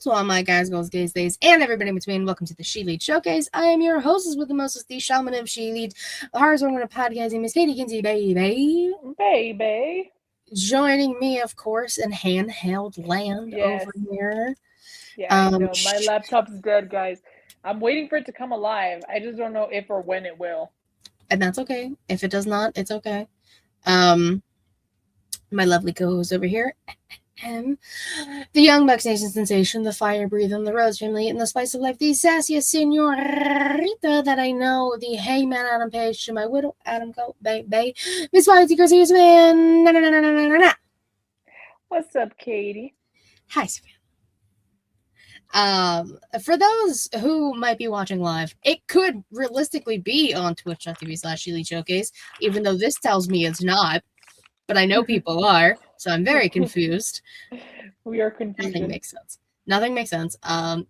to all my guys, girls, gays, days, and everybody in between. Welcome to the ShElite Showcase. I am your hostess with the mostest, the shaman of ShElite, the hardest one with a podcasting, Miss Katie Kinsey, baby. Joining me, of course, in handheld land over here. Yeah, I know. My laptop's dead, guys. I'm waiting for it to come alive. I just don't know if or when it will. And that's okay. If it does not, it's okay. My lovely co-host over here, the young Bucks Nation sensation, the fire breathing, the rose family, and the spice of life, the sassiest senorita that I know, the hangman Adam Page to my widow Adam Go, baby, Miss Whitey Garcia's man. What's up, Katie? Hi, Savannah. For those who might be watching live, it could realistically be on twitch.tv/ShElite Showcase, even though this tells me it's not. But I know people are, so I'm very confused. We are confused. Nothing makes sense.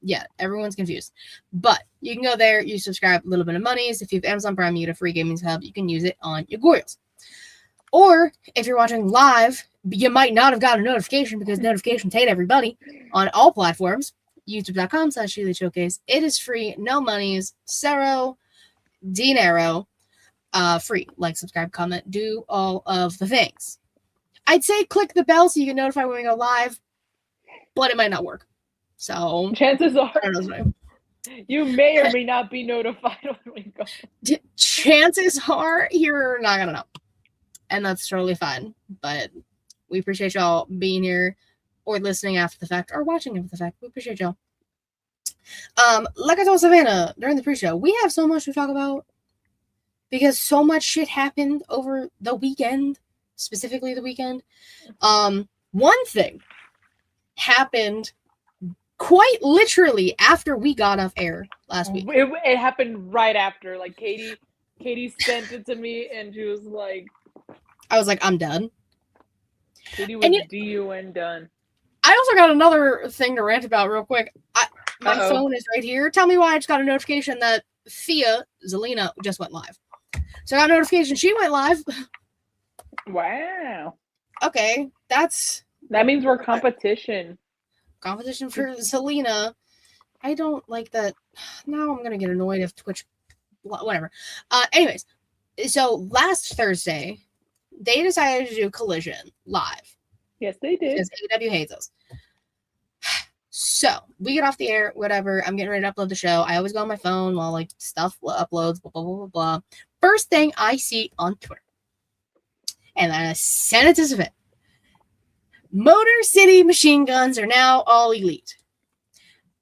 Yeah, everyone's confused. But you can go there, you subscribe, a little bit of monies. If you have Amazon Prime, you get a free gaming hub. You can use it on your Goyles. Or if you're watching live, you might not have got a notification because notifications hate everybody on all platforms. YouTube.com/ShElite Showcase. It is free, no monies, zero dinero. Free. Like, subscribe, comment, do all of the things. I'd say click the bell so you get notified when we go live, but it might not work. So chances are you may or may not be notified when we go. Chances are you're not gonna know, and that's totally fine. But we appreciate y'all being here, or listening after the fact, or watching after the fact. We appreciate y'all. Like I told Savannah during the pre-show, we have so much to talk about. Because so much shit happened over the weekend, specifically the weekend. One thing happened quite literally after we got off air last week. It happened right after. Like, Katie sent it to me, and she was like... I was like, I'm done. Katie was D-U-N done. I also got another thing to rant about real quick. My phone is right here. Tell me why I just got a notification that Thea, Zelina, just went live. So I got a notification she went live. Wow. Okay, that means we're competition. Competition for Selena. I don't like that. Now I'm gonna get annoyed if Twitch, whatever. Anyways, so last Thursday, they decided to do Collision live. Yes, they did. Because AEW hates us. So we get off the air, whatever. I'm getting ready to upload the show. I always go on my phone while like stuff uploads, blah, blah, blah, blah, blah. First thing I see on Twitter, and I sent it to Savannah. Motor City Machine Guns are now all elite.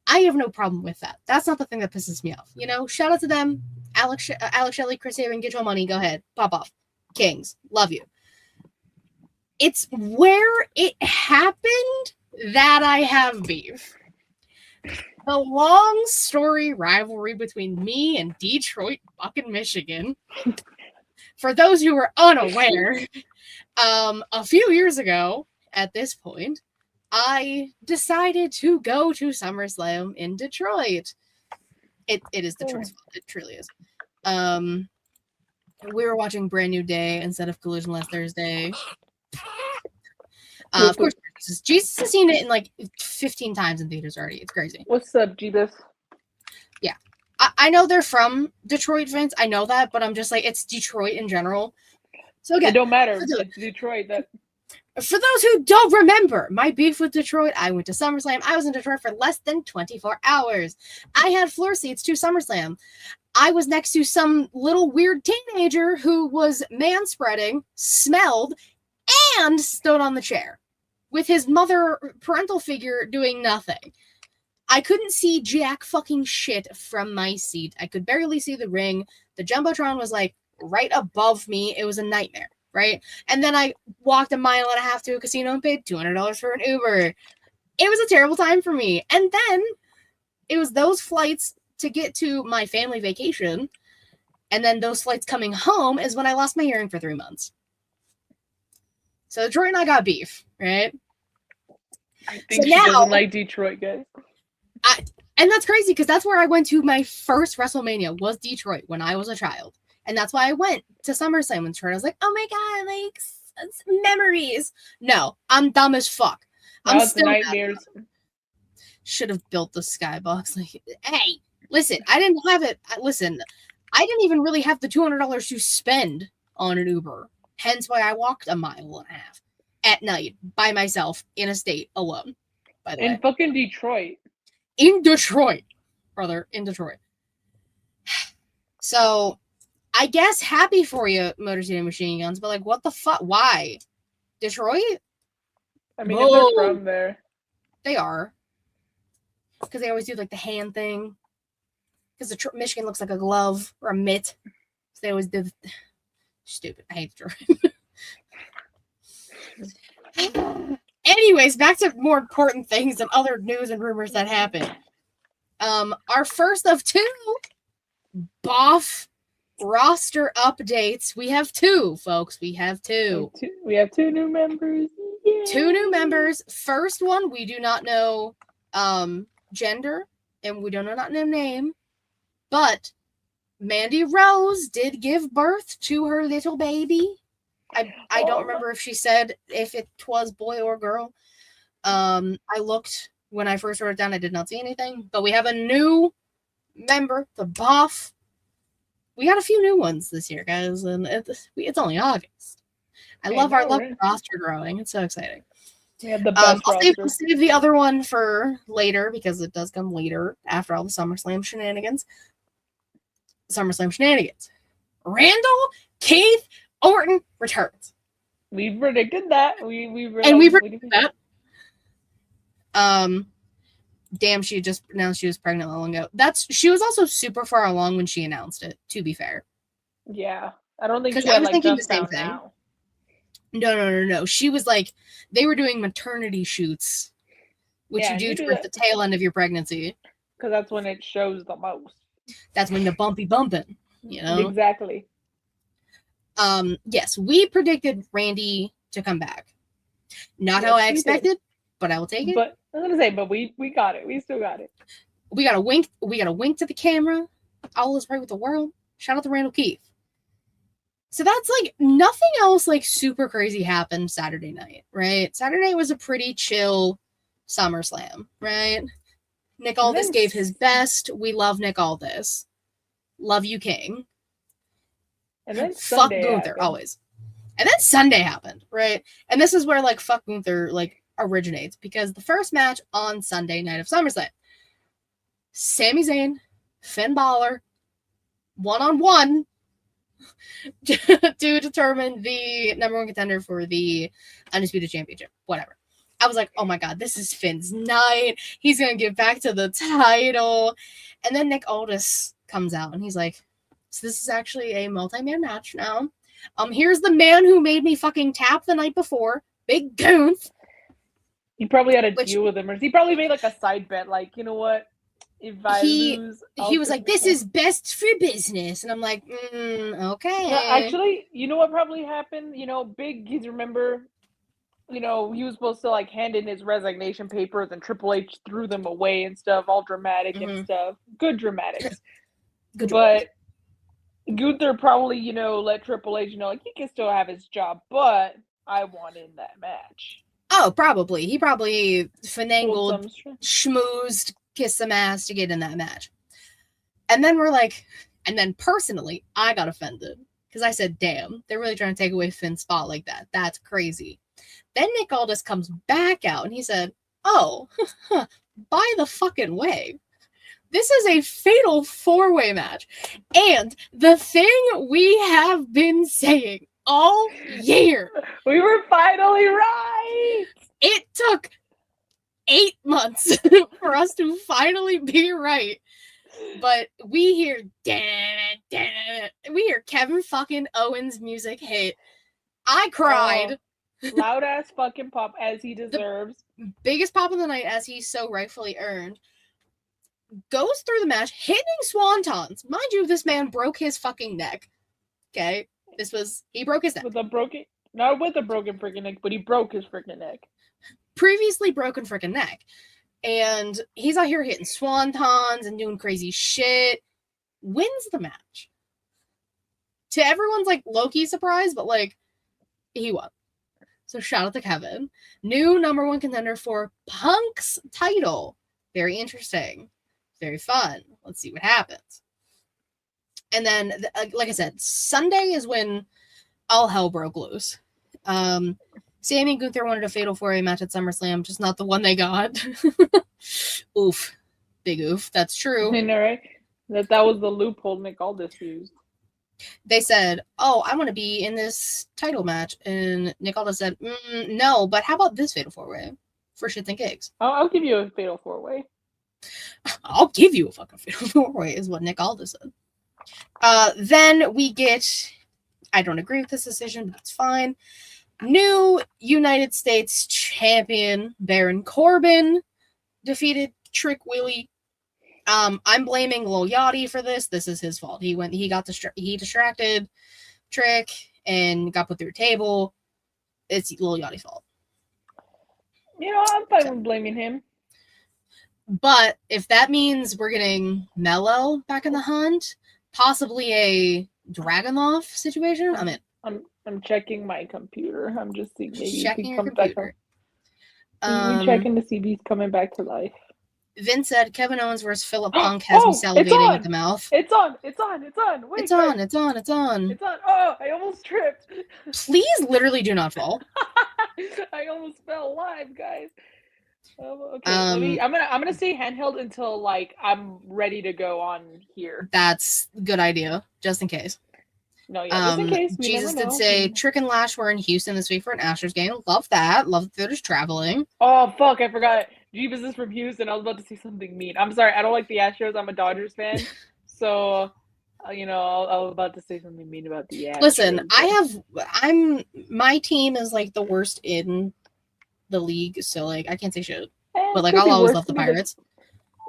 I have no problem with that. That's not the thing that pisses me off. You know, shout out to them. Alex Shelley, Chris Haven, get your money. Go ahead. Pop off. Kings. Love you. It's where it happened that I have beef. The long story rivalry between me and Detroit fucking Michigan. For those who are unaware, a few years ago at this point, I decided to go to SummerSlam in Detroit. It is Detroit's fault. It truly is. We were watching Brand New Day instead of Collision last Thursday. Of course, Jesus has seen it in like 15 times in theaters already. It's crazy. What's up, Jeebus? Yeah. I know they're from Detroit fans. I know that, but I'm just like, it's Detroit in general. So again, it don't matter. It's Detroit. For those who don't remember my beef with Detroit, I went to SummerSlam. I was in Detroit for less than 24 hours. I had floor seats to SummerSlam. I was next to some little weird teenager who was man-spreading, smelled, and stood on the chair with his parental figure doing nothing. I couldn't see jack fucking shit from my seat. I could barely see the ring. The Jumbotron was like right above me. It was a nightmare, right? And then I walked a mile and a half to a casino and paid $200 for an Uber. It was a terrible time for me. And then it was those flights to get to my family vacation. And then those flights coming home is when I lost my hearing for 3 months. So Detroit and I got beef, right? I think she doesn't like Detroit, guys. And that's crazy because that's where I went to my first WrestleMania was Detroit when I was a child. And that's why I went to SummerSlam in Detroit. I was like, oh my God, like memories. No, I'm dumb as fuck. I'm still nightmares. should have built the skybox. Like, hey, listen, I didn't have it. Listen, I didn't even really have the $200 to spend on an Uber. Hence why I walked a mile and a half at night by myself in a state alone. By the way, in fucking Detroit. In Detroit, brother, in Detroit. So, I guess happy for you, Motor City Machine Guns, but like, what the fuck? Why? Detroit? I mean, if they're from there. They are. Because they always do like the hand thing. Because Michigan looks like a glove or a mitt. So they always did. Stupid. I hate Detroit. Anyways, back to more important things and other news and rumors that happened. Our first of two BAWF roster updates. We have two, folks. We have two. We have two new members. Yay. 2 new members. First one, we do not know gender, and we do not know name, but Mandy Rose did give birth to her little baby. I don't remember if she said if it was boy or girl. I looked when I first wrote it down. I did not see anything, but we have a new member, the BAWF. We got a few new ones this year, guys, and it's only August. I love the roster growing. It's so exciting. We have the best I'll save the other one for later because it does come later after all the SummerSlam shenanigans. Randall Keith Orton returns. We predicted that. We predicted that. Damn, she just announced she was pregnant long ago. She was also super far along when she announced it, to be fair. Yeah. I don't think she I was had, thinking the same thing. now. No. She was like, they were doing maternity shoots, which you do towards the tail end of your pregnancy. Because that's when it shows the most. That's when the bumping, you know? Exactly. Yes, we predicted Randy to come back. Not how I expected, but I will take it. But I'm gonna say, but we got it. We still got it. We got a wink. We got a wink to the camera. All is right with the world. Shout out to Randall Keith. So that's like nothing else like super crazy happened Saturday night, right? Saturday night was a pretty chill SummerSlam, right? Nick Aldis gave his best. We love Nick Aldis. Love you, King. And then fuck Gunther, always. And then Sunday happened, right? And this is where like fuck Gunther like originates, because the first match on Sunday night of SummerSlam, Sami Zayn, Finn Balor, 1-on-1 to determine the number one contender for the Undisputed Championship. Whatever. I was like, oh my god, this is Finn's night. He's gonna get back to the title. And then Nick Aldis comes out and he's like, so this is actually a multi-man match now. Here's the man who made me fucking tap the night before, Big Gunther. He probably had a deal with him, or he probably made like a side bet, like, you know what? If I lose, he was like, this is best for business. And I'm like, okay. No, actually, you know what probably happened? You know, Big, remember, you know, he was supposed to like hand in his resignation papers and Triple H threw them away and stuff, all dramatic and stuff. Good dramatics. But Gunther probably, you know, let Triple H know, like, he can still have his job, but I want in that match. Oh, probably. He probably finagled, schmoozed, kissed some ass to get in that match. And then we're like, and then personally, I got offended because I said, damn, they're really trying to take away Finn's spot like that. That's crazy. Then Nick Aldis comes back out and he said, oh, by the fucking way, this is a fatal 4-way match. And the thing we have been saying all year. We were finally right. It took 8 months for us to finally be right. But we hear we hear Kevin fucking Owens music hit. I cried. Loud ass fucking pop as he deserves. The biggest pop of the night as he so rightfully earned. Goes through the match, hitting swantons. Mind you, this man broke his fucking neck. Okay? He broke his neck. Not with a broken freaking neck, but he broke his freaking neck. Previously broken freaking neck. And he's out here hitting swantons and doing crazy shit. Wins the match. To everyone's like low-key surprise, but like he won. So shout out to Kevin. New number one contender for Punk's title. Very interesting. Very fun. Let's see what happens. And then, like I said, Sunday is when all hell broke loose. Sammy and Gunther wanted a Fatal 4-Way match at SummerSlam, just not the one they got. Oof. Big oof. That's true. I know, right? That was the loophole Nick Aldis used. They said, oh, I want to be in this title match. And Nick Aldis said, no, but how about this Fatal 4-Way? For shits and gigs. I'll give you a Fatal 4-Way. I'll give you a fucking Fatal 4-Way is what Nick Aldis said. Then we get, I don't agree with this decision, but it's fine. New United States champion Baron Corbin defeated Trick Willie. I'm blaming Lil Yachty for this. This is his fault. He distracted Trick and got put through a table. It's Lil Yachty's fault. I'm fine with blaming him. But if that means we're getting Mello back in the hunt, possibly a Dragunov situation, I'm in. I'm checking my computer. I'm just seeing maybe checking he your comes computer. I'm checking to see if he's coming back to life. Vince said Kevin Owens versus Philip Punk has me salivating at the mouth. It's on. Wait, it's on. It's on. Oh, I almost tripped. Please literally do not fall. I almost fell live, guys. Okay, I'm gonna stay handheld until like I'm ready to go on here. That's a good idea, just in case. No, yeah, just in case. Jesus did say Trick and Lash were in Houston this week for an Astros game. Love that. Love that they're just traveling. Oh fuck, I forgot. Jeebus is from Houston. I was about to say something mean. I'm sorry. I don't like the Astros. I'm a Dodgers fan, so I was about to say something mean about the Astros. Listen, my team is like the worst in the league, so like I can't say shit. But like I'll always love the Pirates.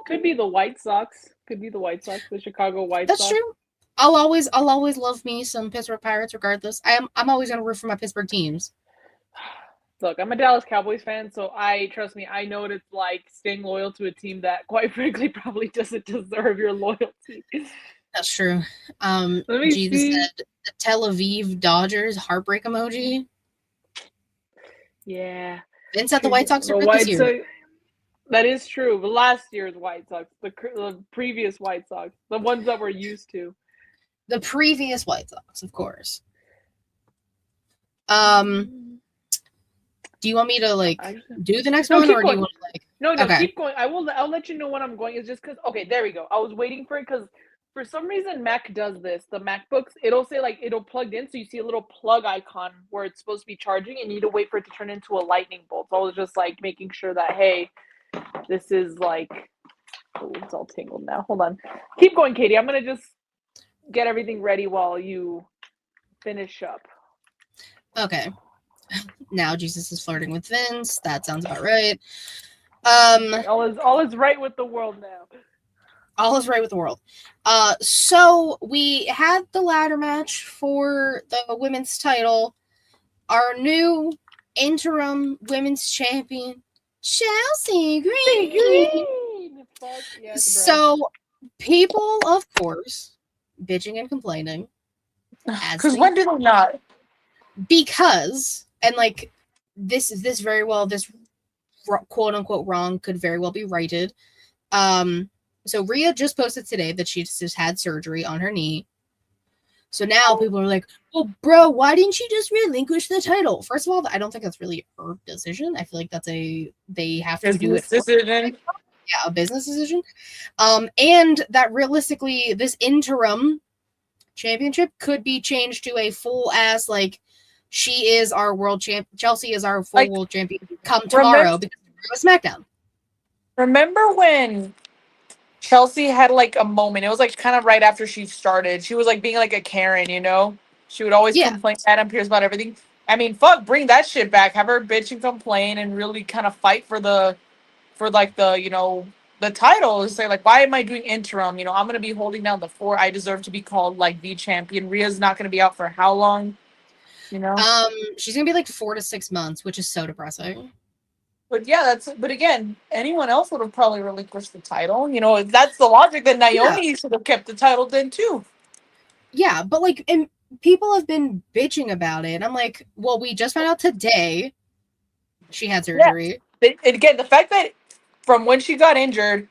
Could be the White Sox. The Chicago White Sox. That's true. I'll always love me some Pittsburgh Pirates, regardless. I'm always gonna root for my Pittsburgh teams. Look, I'm a Dallas Cowboys fan, so trust me, I know what it's like staying loyal to a team that, quite frankly, probably doesn't deserve your loyalty. That's true. Jesus said the Tel Aviv Dodgers heartbreak emoji. Yeah. Vince said the White Sox are good this year. That is true. The last year's White Sox, the previous White Sox, the ones that we're used to. The previous White Sox, of course. Do you want me to do the next one, or do you want to No, okay. Keep going. I'll let you know when I'm going. It's just because there we go. I was waiting for it because for some reason Mac does this. The MacBooks, it'll say it'll plugged in, so you see a little plug icon where it's supposed to be charging, and you need to wait for it to turn into a lightning bolt. So I was just making sure that hey, this is it's all tangled now. Hold on. Keep going, Katie. I'm gonna just get everything ready while you finish up. Okay. Now Jesus is flirting with Vince. That sounds about right. All is right with the world now. All is right with the world. So we had the ladder match for the women's title. Our new interim women's champion, Chelsea Green. So people, of course, bitching and complaining. Because when did they not? Because, and this very well, this quote unquote wrong could very well be righted. So Rhea just posted today that she just had surgery on her knee. So now people are like, well, bro, why didn't she just relinquish the title? First of all, I don't think that's really her decision. I feel like they have to do it. Decision. Yeah, a business decision. And that realistically, this interim championship could be changed to a full ass, she is our world champ. Chelsea is our full world champion come tomorrow because it was SmackDown. Remember when Chelsea had a moment? It was kind of right after she started. She was being a Karen, She would always complain to Adam Pearce about everything. I mean, fuck, bring that shit back. Have her bitch and complain and really kind of fight for the title. Say why am I doing interim? I'm gonna be holding down the fort. I deserve to be called the champion. Rhea's not gonna be out for how long? She's gonna be 4 to 6 months, which is so depressing. But yeah, but again, anyone else would have probably relinquished the title. If that's the logic, then Naomi should have kept the title then too. Yeah, but and people have been bitching about it. I'm well, we just found out today she had surgery. Yeah. Again, the fact that from when she got injured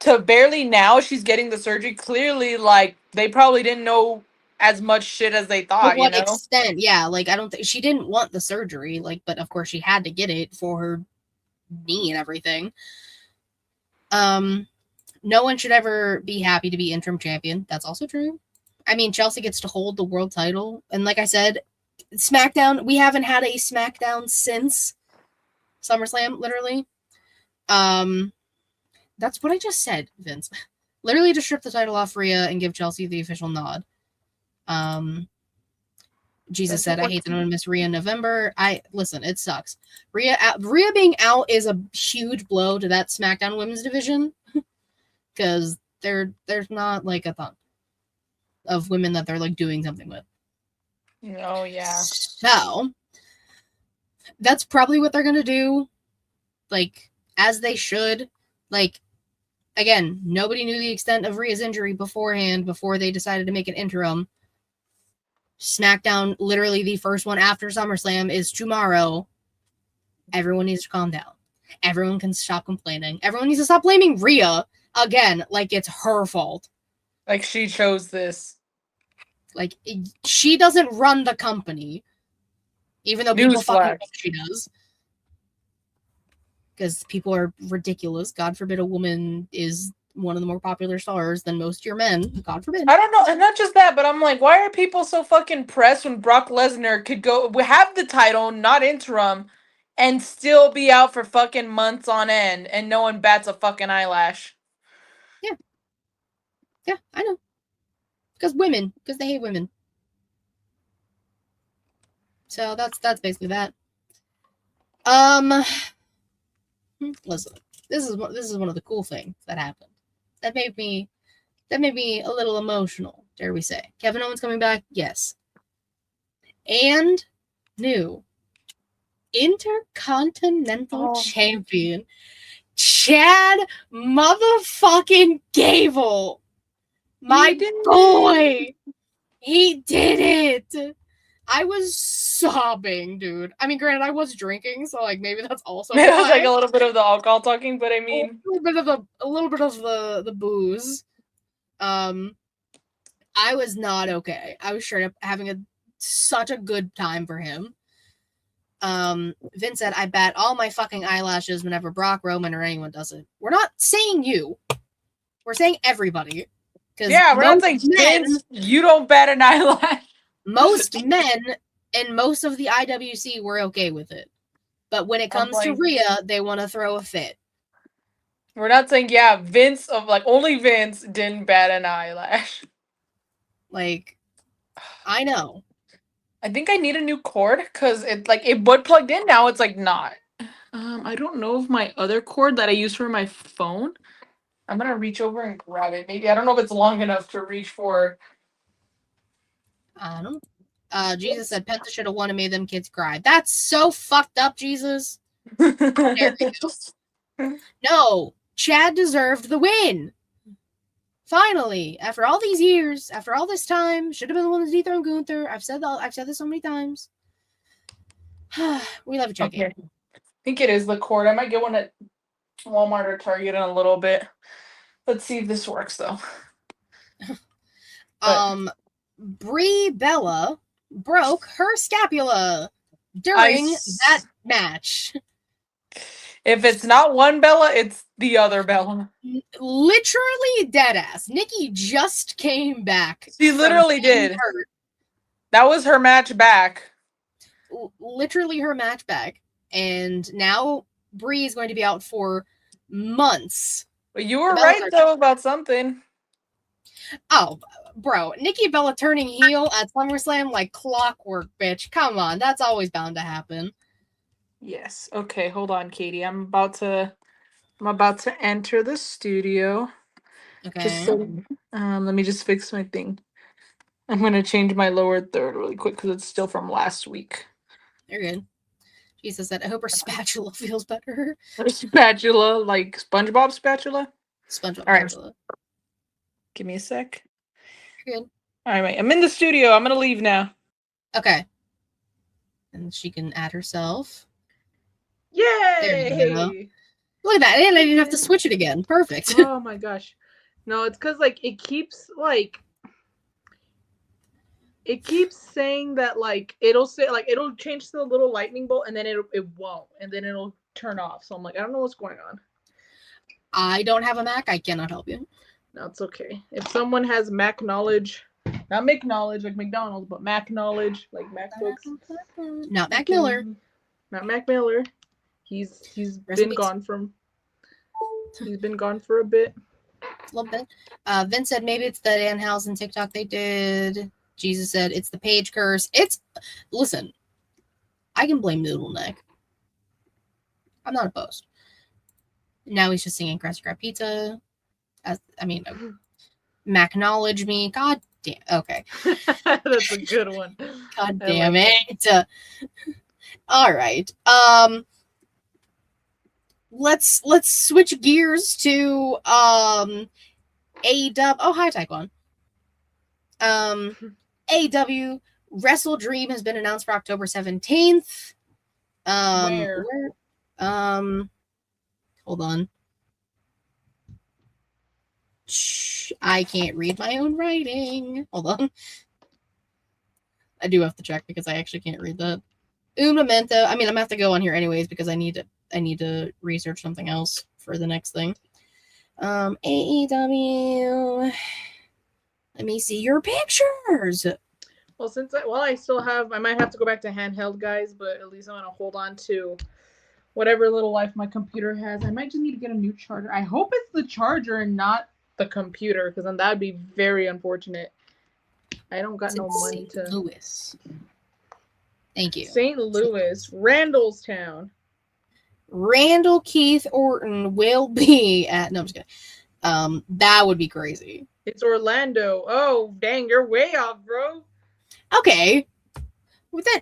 to barely now she's getting the surgery. Clearly, like, they probably didn't know as much shit as they To thought, what extent? Yeah, like I don't think she didn't want the surgery, like, but of course she had to get it for her knee and everything. No one should ever be happy to be interim champion. That's also true. I mean, Chelsea gets to hold the world title, and like I said, SmackDown, we haven't had a SmackDown since SummerSlam, literally. That's what I just said, Vince. Literally to strip the title off Rhea and give Chelsea the official nod. Jesus said, I hate that I'm gonna miss Rhea in November. Listen, it sucks. Rhea being out is a huge blow to that SmackDown women's division. Because there's not like a ton of women that they're like doing something with. Oh yeah. So that's probably what they're gonna do. Like, as they should. Like, again, nobody knew the extent of Rhea's injury beforehand before they decided to make an interim. SmackDown, literally the first one after SummerSlam, is tomorrow. Everyone needs to calm down. Everyone can stop complaining. Everyone needs to stop blaming Rhea again, like it's her fault. Like she chose this. Like, she doesn't run the company. Even though people fucking think she does. Because people are ridiculous. God forbid a woman is one of the more popular stars than most of your men. God forbid. I don't know. And not just that, but I'm like, why are people so fucking pressed when Brock Lesnar could have the title, not interim, and still be out for fucking months on end and no one bats a fucking eyelash? Yeah. Yeah, I know. Because they hate women. So that's basically that. Listen, this is one of the cool things that happened. That made me a little emotional, dare we say. Kevin Owens coming back, yes. And new Intercontinental Champion Chad motherfucking Gable. My boy. He did it. I was sobbing, dude. I mean, granted, I was drinking, so like maybe that's also It was like a little bit of the alcohol talking, but I mean a little bit of the booze. I was not okay. I was straight up having such a good time for him. Vince said, I bat all my fucking eyelashes whenever Brock, Roman, or anyone does it. We're not saying you. We're saying everybody. Yeah, we're not saying Vince, you don't bat an eyelash. Most men and most of the IWC were okay with it. But when it comes to Rhea, they want to throw a fit. We're not saying, yeah, Vince only Vince didn't bat an eyelash. Like, I know. I think I need a new cord because it butt plugged in now. It's like not. I don't know if my other cord that I use for my phone. I'm gonna reach over and grab it. Maybe I don't know if it's long enough to reach for. I don't know. Jesus said Penta should have won and made them kids cry. That's so fucked up, Jesus. There we go. No, Chad deserved the win. Finally, after all these years, after all this time, should have been the one to dethrone Gunther. I've said this so many times. We love Chad. Okay. I think it is the cord. I might get one at Walmart or Target in a little bit. Let's see if this works though. Brie Bella broke her scapula during that match. If it's not one Bella, it's the other Bella. Literally deadass. Nikki just came back. She literally did. That was her match back. Literally her match back. And now Brie is going to be out for months. But you were right, though, about something. Oh, bro. Nikki Bella turning heel at SummerSlam like clockwork, bitch. Come on. That's always bound to happen. Yes. Okay, hold on, Katie. I'm about to enter the studio. Okay. Let me just fix my thing. I'm gonna change my lower third really quick because it's still from last week. You're good. Jesus said, I hope her spatula feels better. Her spatula, like SpongeBob spatula? SpongeBob All right. spatula. Give me a sec. You're good. All right, I'm in the studio. I'm gonna leave now. Okay. And she can add herself. Yay! Look at that. And I didn't have to switch it again. Perfect. Oh my gosh. No, it's because like it keeps saying that like it'll say like it'll change to the little lightning bolt and then it won't and then it'll turn off. So I'm like, I don't know what's going on. I don't have a Mac. I cannot help you. No, it's okay. If someone has Mac knowledge, not Mac knowledge like McDonald's, but Mac knowledge like MacBooks. Not Mac Miller. Not Mac Miller. He's been gone for a bit. A little bit. Vince said maybe it's the Danhausen TikTok they did. Jesus said it's the page curse. Listen, I can blame Noodle Neck. I'm not opposed. Now he's just singing Krusty Krab Pizza. Mac-knowledge me. God damn. Okay. That's a good one. God damn it. All right. Let's switch gears to AEW. Oh, hi, Taekwon. AEW Wrestle Dream has been announced for October 17th. Where? Hold on. I can't read my own writing. Hold on. I do have to check because I actually can't read that. Un momento. I mean, I'm gonna have to go on here anyways because I need to research something else for the next thing. AEW. Let me see your pictures. Well, I still have, I might have to go back to handheld, guys, but at least I'm gonna hold on to whatever little life my computer has. I might just need to get a new charger. I hope it's the charger and not the computer, because then that would be very unfortunate. I don't got no money to. St. Louis. Thank you. St. Louis, Randallstown. Randall Keith Orton will be at. No, I'm just kidding. That would be crazy. It's Orlando. Oh, dang, you're way off, bro. Okay. With that,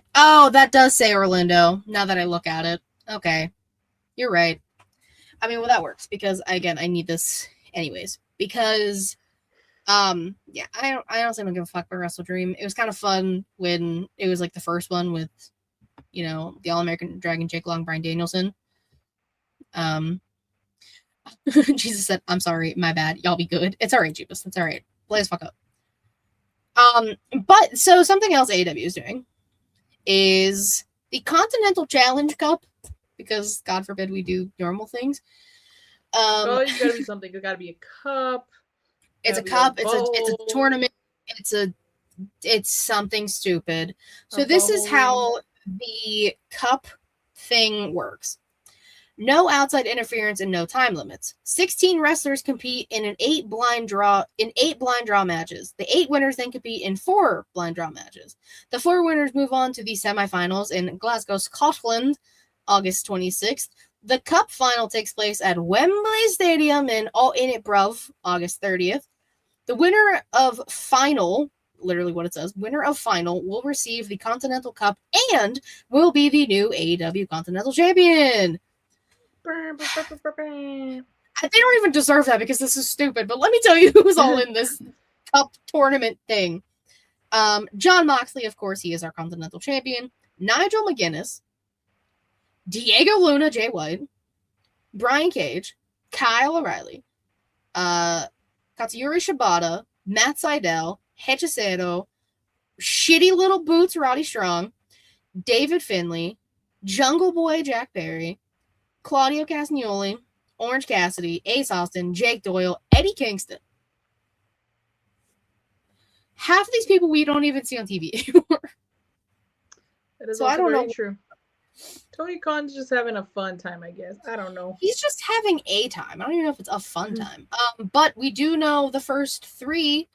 that does say Orlando. Now that I look at it, okay, you're right. I mean, well, that works because again, I need this anyways. Because, yeah, I honestly don't give a fuck about Wrestle Dream. It was kind of fun when it was like the first one with, the All-American Dragon Jake Long, Bryan Danielson. Jesus said, "I'm sorry, my bad. Y'all be good. It's all right, Jeebus. It's all right. Play as fuck up." But so something else AEW is doing is the Continental Challenge Cup, because God forbid we do normal things. It's gotta be something. It's gotta be a cup. It's a cup. It's a tournament. It's something stupid. So this is how the cup thing works. No outside interference and no time limits. 16 wrestlers compete in 8 blind draw matches. The 8 winners then compete in 4 blind draw matches. The 4 winners move on to the semifinals in Glasgow, Scotland, August 26th. The Cup final takes place at Wembley Stadium in Edinburgh, August 30th. The winner of final, literally what it says, winner of final will receive the Continental Cup and will be the new AEW Continental Champion. They don't even deserve that because this is stupid, but let me tell you who's all in this Cup tournament thing. Jon Moxley, of course, he is our Continental Champion. Nigel McGuinness, Diego Luna, Jay White, Brian Cage, Kyle O'Reilly, Katsuyori Shibata, Matt Sydal, Hechicero, Shitty Little Boots, Roddy Strong, David Finlay, Jungle Boy, Jack Perry, Claudio Castagnoli, Orange Cassidy, Ace Austin, Jake Doyle, Eddie Kingston. Half of these people we don't even see on TV anymore. That is also very true. Tony Khan's just having a fun time, I guess. I don't know. He's just having a time. I don't even know if it's a fun time. But we do know the first 3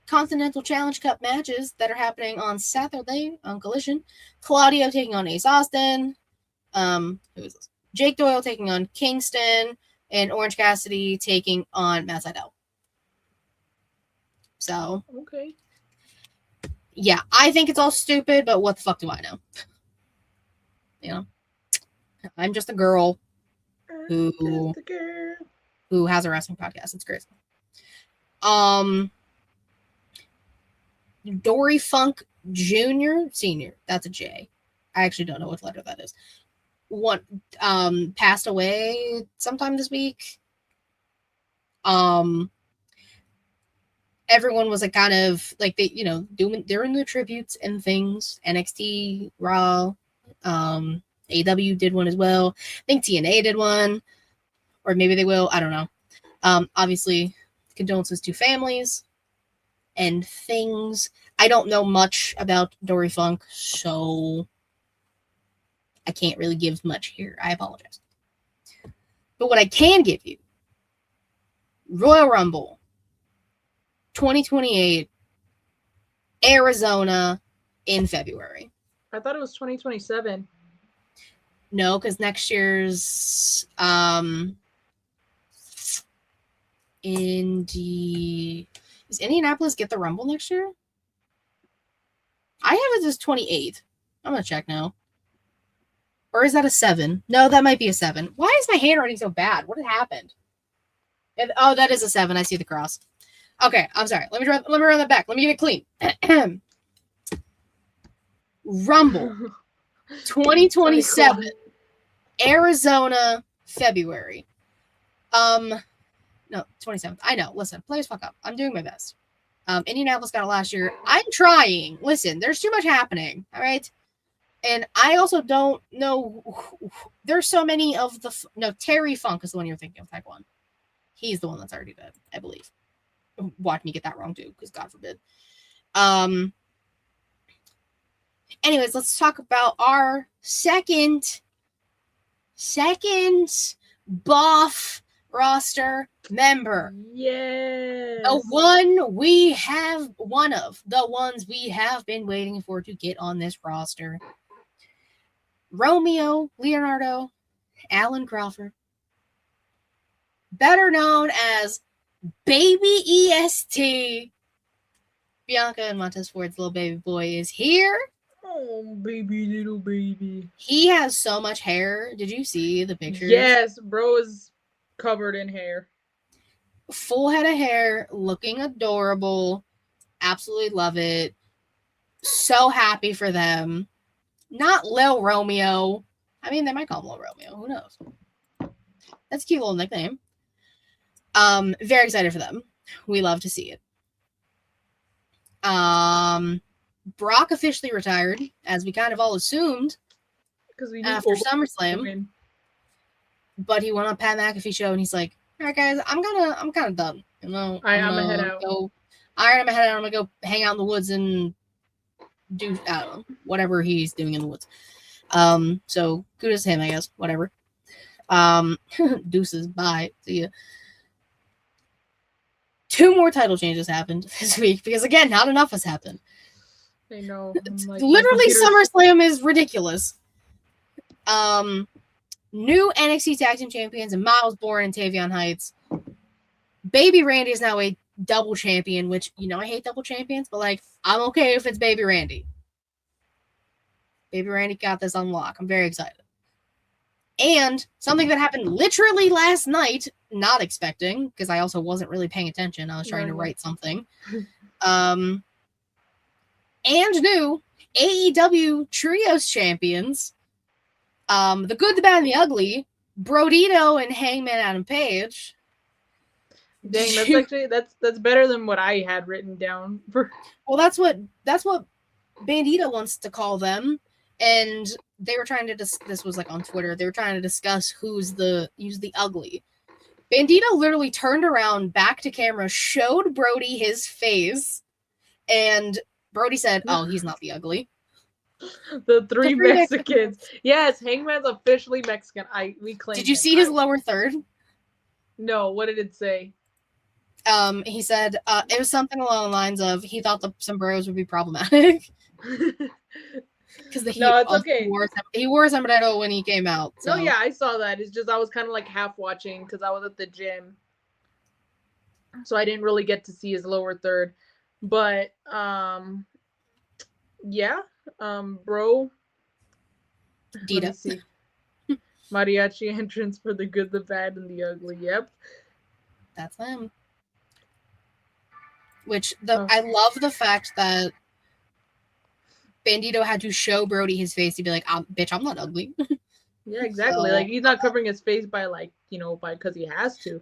Continental Challenge Cup matches that are happening on Saturday on Collision. Claudio taking on Ace Austin. Who is this? Jake Doyle taking on Kingston. And Orange Cassidy taking on Matt Sydal. So. Okay. Yeah, I think it's all stupid, but what the fuck do I know? I'm just a girl who has a wrestling podcast. It's crazy. Dory Funk Jr. Senior. That's a J. I actually don't know what letter that is. passed away sometime this week. Everyone was like kind of like they, doing the tributes and things. NXT, Raw, AW did one as well. I think TNA did one, or maybe they will. I don't know. Obviously, condolences to families and things. I don't know much about Dory Funk, so I can't really give much here. I apologize. But what I can give you, Royal Rumble 2028, Arizona in February. I thought it was 2027. No, because next year's Does Indianapolis get the Rumble next year? I have it as 28. I'm gonna check now. Or is that a 7? No, that might be a 7. Why is my handwriting so bad? What had happened? Oh, that is a 7. I see the cross. Okay, I'm sorry. Let me run that back. Let me get it clean. Rumble 2027, Arizona, February. No, 27th. I know. Listen, players fuck up. I'm doing my best. Indianapolis got it last year. I'm trying. Listen, there's too much happening. All right. And I also don't know. There's so many of the. No, Terry Funk is the one you're thinking of. Type 1. He's the one that's already dead, I believe. Watch me get that wrong too, because God forbid. Anyways, let's talk about our second BAWF roster member. Yes. The ones we have been waiting for to get on this roster. Romeo Leonardo Alan Crawford, better known as Baby EST. Bianca and Montez Ford's little baby boy is here. Oh, baby, little baby. He has so much hair. Did you see the pictures? Yes, bro is covered in hair. Full head of hair, looking adorable. Absolutely love it. So happy for them. Not Lil Romeo. I mean, they might call him Lil Romeo. Who knows? That's a cute little nickname. Very excited for them. We love to see it. Brock officially retired, as we kind of all assumed, because we after SummerSlam. But he went on Pat McAfee show and he's like, "All right, guys, I'm kind of done. You know, I'm gonna head out. I'm gonna head out. I'm gonna go hang out in the woods and do I don't know, whatever he's doing in the woods." So kudos to him, I guess. Whatever. Deuces. Bye. See ya. 2 more title changes happened this week because again, not enough has happened. I know. Like, literally, SummerSlam is ridiculous. New NXT Tag Team Champions and Miles Bourne and Tavion Heights. Baby Randy is now a double champion, which, I hate double champions, but, I'm okay if it's Baby Randy. Baby Randy got this on lock. I'm very excited. And something that happened literally last night, not expecting, because I also wasn't really paying attention. I was trying to write something. And new AEW Trios champions. The Good, the Bad, and the Ugly, Brodito and Hangman Adam Page. Dang, that's actually that's better than what I had written down for. Well, that's what Bandito wants to call them, and they were trying to this was on Twitter. They were trying to discuss who's the ugly. Bandito literally turned around back to camera, showed Brody his face, and Brody said, "Oh, he's not the ugly." The three Mexicans. Yes, Hangman's officially Mexican. We claim. Did you see his lower third? No. What did it say? He said it was something along the lines of he thought the sombreros would be problematic. Because it's okay. He wore a sombrero when he came out. So. No, yeah, I saw that. It's just I was kind of half watching because I was at the gym, so I didn't really get to see his lower third. But yeah, bro. Dita. See. Mariachi entrance for the Good, the Bad, and the Ugly. Yep, that's him. Which I love the fact that Bandito had to show Brody his face to be like, "Bitch, I'm not ugly." Yeah, exactly. So, Like he's not covering his face by because he has to.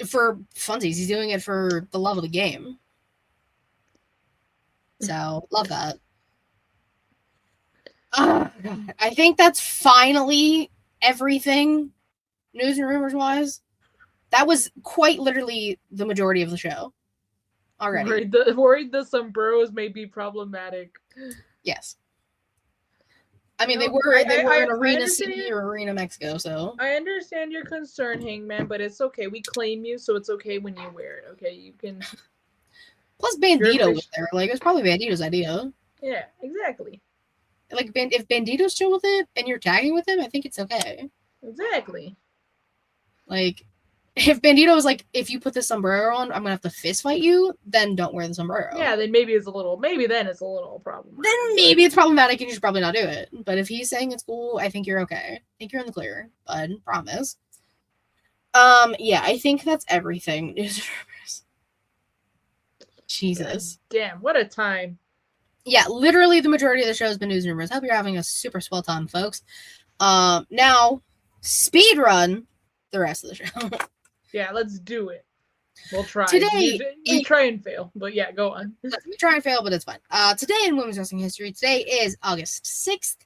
For funsies, he's doing it for the love of the game. So love that. Oh, God. I think that's finally everything news and rumors wise. That was quite literally the majority of the show already. Worried the sombreros may be problematic. Yes. I mean, they were in Arena City or Arena Mexico, so. I understand your concern, Hangman, but it's okay. We claim you, so it's okay when you wear it, okay? You can... Plus, Bandito was there. Like, it was probably Bandito's idea. Yeah, exactly. Like, if Bandito's chill with it and you're tagging with him, I think it's okay. Exactly. Like, if Bandito was like, if you put this sombrero on, I'm gonna have to fist fight you, then don't wear the sombrero. Yeah, then maybe it's a little problematic. Then maybe it's problematic and you should probably not do it. But if he's saying it's cool, I think you're okay. I think you're in the clear, bud. Promise. Yeah, I think that's everything. Jesus. God damn, what a time. Yeah, literally the majority of the show has been news and rumors. Hope you're having a super swell time, folks. Now, speed run the rest of the show. Yeah, let's do it. We'll try. Today, we try and fail, but yeah, go on. We try and fail, but it's fine. Today in women's wrestling history, today is August 6th.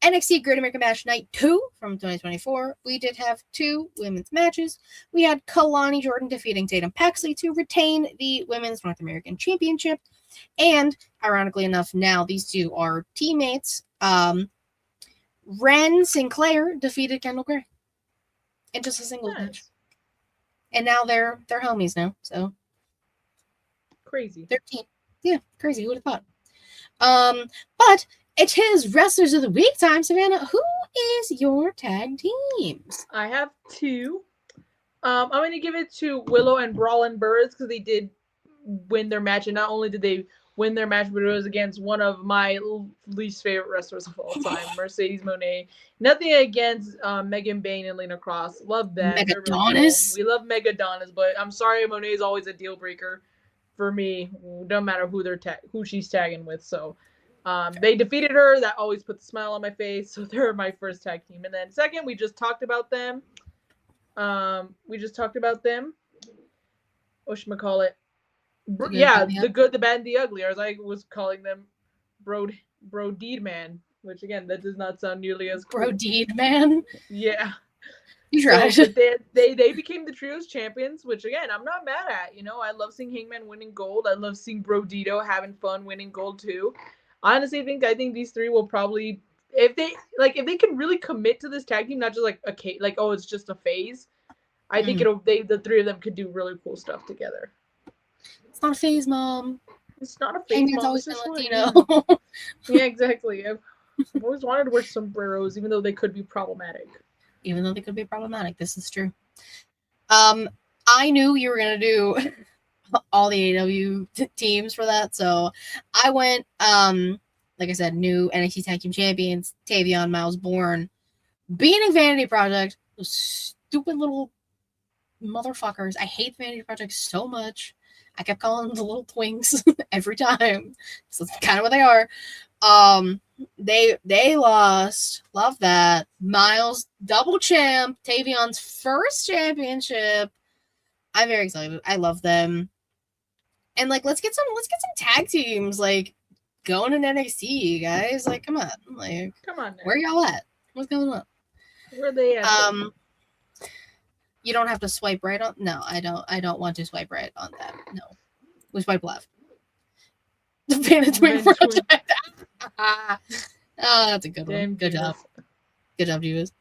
NXT Great American Bash Night 2 from 2024. We did have 2 women's matches. We had Kalani Jordan defeating Tatum Paxley to retain the Women's North American Championship. And, ironically enough, now these 2 are teammates. Ren Sinclair defeated Kendall Gray in just a single match. And now they're homies now, so crazy. 13. Yeah, crazy. Who would have thought? But it is Wrestlers of the Week time, Savannah. Who is your tag teams? I have 2. I'm going to give it to Willow and Brawlin Burrs because they did win their match, and not only did they win their match, but it was against one of my least favorite wrestlers of all time, Mercedes Moné. Nothing against Megan Bain and Lena Cross. Love that. Megadonis. We love Megadonis, but I'm sorry, Moné is always a deal breaker for me. No matter who she's tagging with. So they defeated her. That always puts a smile on my face. So they're my first tag team. And then second, we just talked about them. Whatchamacallit? Yeah, the good, the bad, and the ugly, or as I was calling them, Bro Deed Man, which again, that does not sound nearly as cool. Bro Deed Man? Yeah. You tried. So, they became the trios champions, which again, I'm not mad at. You know, I love seeing Hangman winning gold. I love seeing Bro Dito having fun winning gold too. Honestly, I think these 3 will probably, if they can really commit to this tag team, not just it's just a phase. I think the 3 of them could do really cool stuff together. It's not a phase, Mom. It's not a phase, Mom. Always been Latino. Yeah, exactly. I've always wanted to wear sombreros, even though they could be problematic. This is true. I knew you were gonna do all the AEW teams for that, so I went. Like I said, new NXT Tag Team Champions, Tavion, Miles Bourne, beating Vanity Project. Those stupid little motherfuckers. I hate Vanity Project so much. I kept calling them the little twinks every time. So that's kind of what they are. They lost. Love that. Miles double champ. Tavion's first championship. I'm very excited. I love them. And let's get some tag teams going in NXT, guys. Come on. Come on now. Where y'all at? What's going on? Where are they at? You don't have to swipe right on. No, I don't want to swipe right on that. No, we swipe left. The Panda Twin Project. Oh, that's a good one. Good job. Good job, Divas.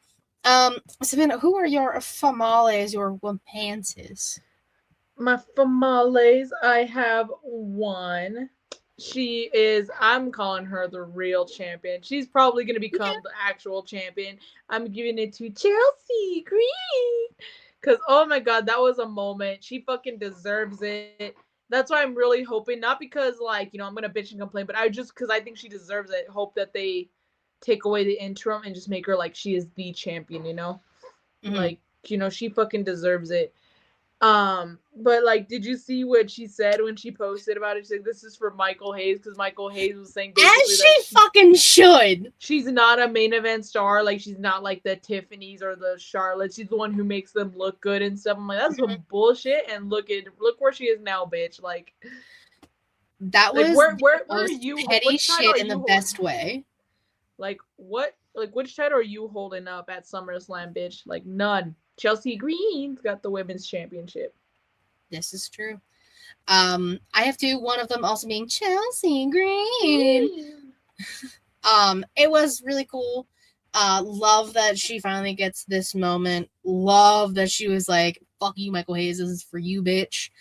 Savannah, who are your famales, your wampanses? My famales, I have 1. She is, I'm calling her the real champion. She's probably going to become the actual champion. I'm giving it to Chelsea Green. Because, oh my God, that was a moment. She fucking deserves it. That's why I'm really hoping, not because, I'm going to bitch and complain, but because I think she deserves it, hope that they take away the interim and just make her she is the champion, you know? Mm-hmm. She fucking deserves it. But like, did you see what she said when she posted about it? She's like, "This is for Michael Hayes," because Michael Hayes was saying basically as she fucking should. She's not a main event star. Like, she's not like the Tiffany's or the Charlotte. She's the one who makes them look good and stuff. I'm like, that's some bullshit. And look where she is now, bitch. Like, that was like, where are you? Petty shit in the best way. Like, what? Like, which title are you holding up at SummerSlam, bitch? Like, none. Chelsea Green's got the women's championship. This is true. I have two. One of them also being Chelsea Green. It was really cool. Love that she finally gets this moment. Love that she was like, "Fuck you, Michael Hayes. This is for you, bitch."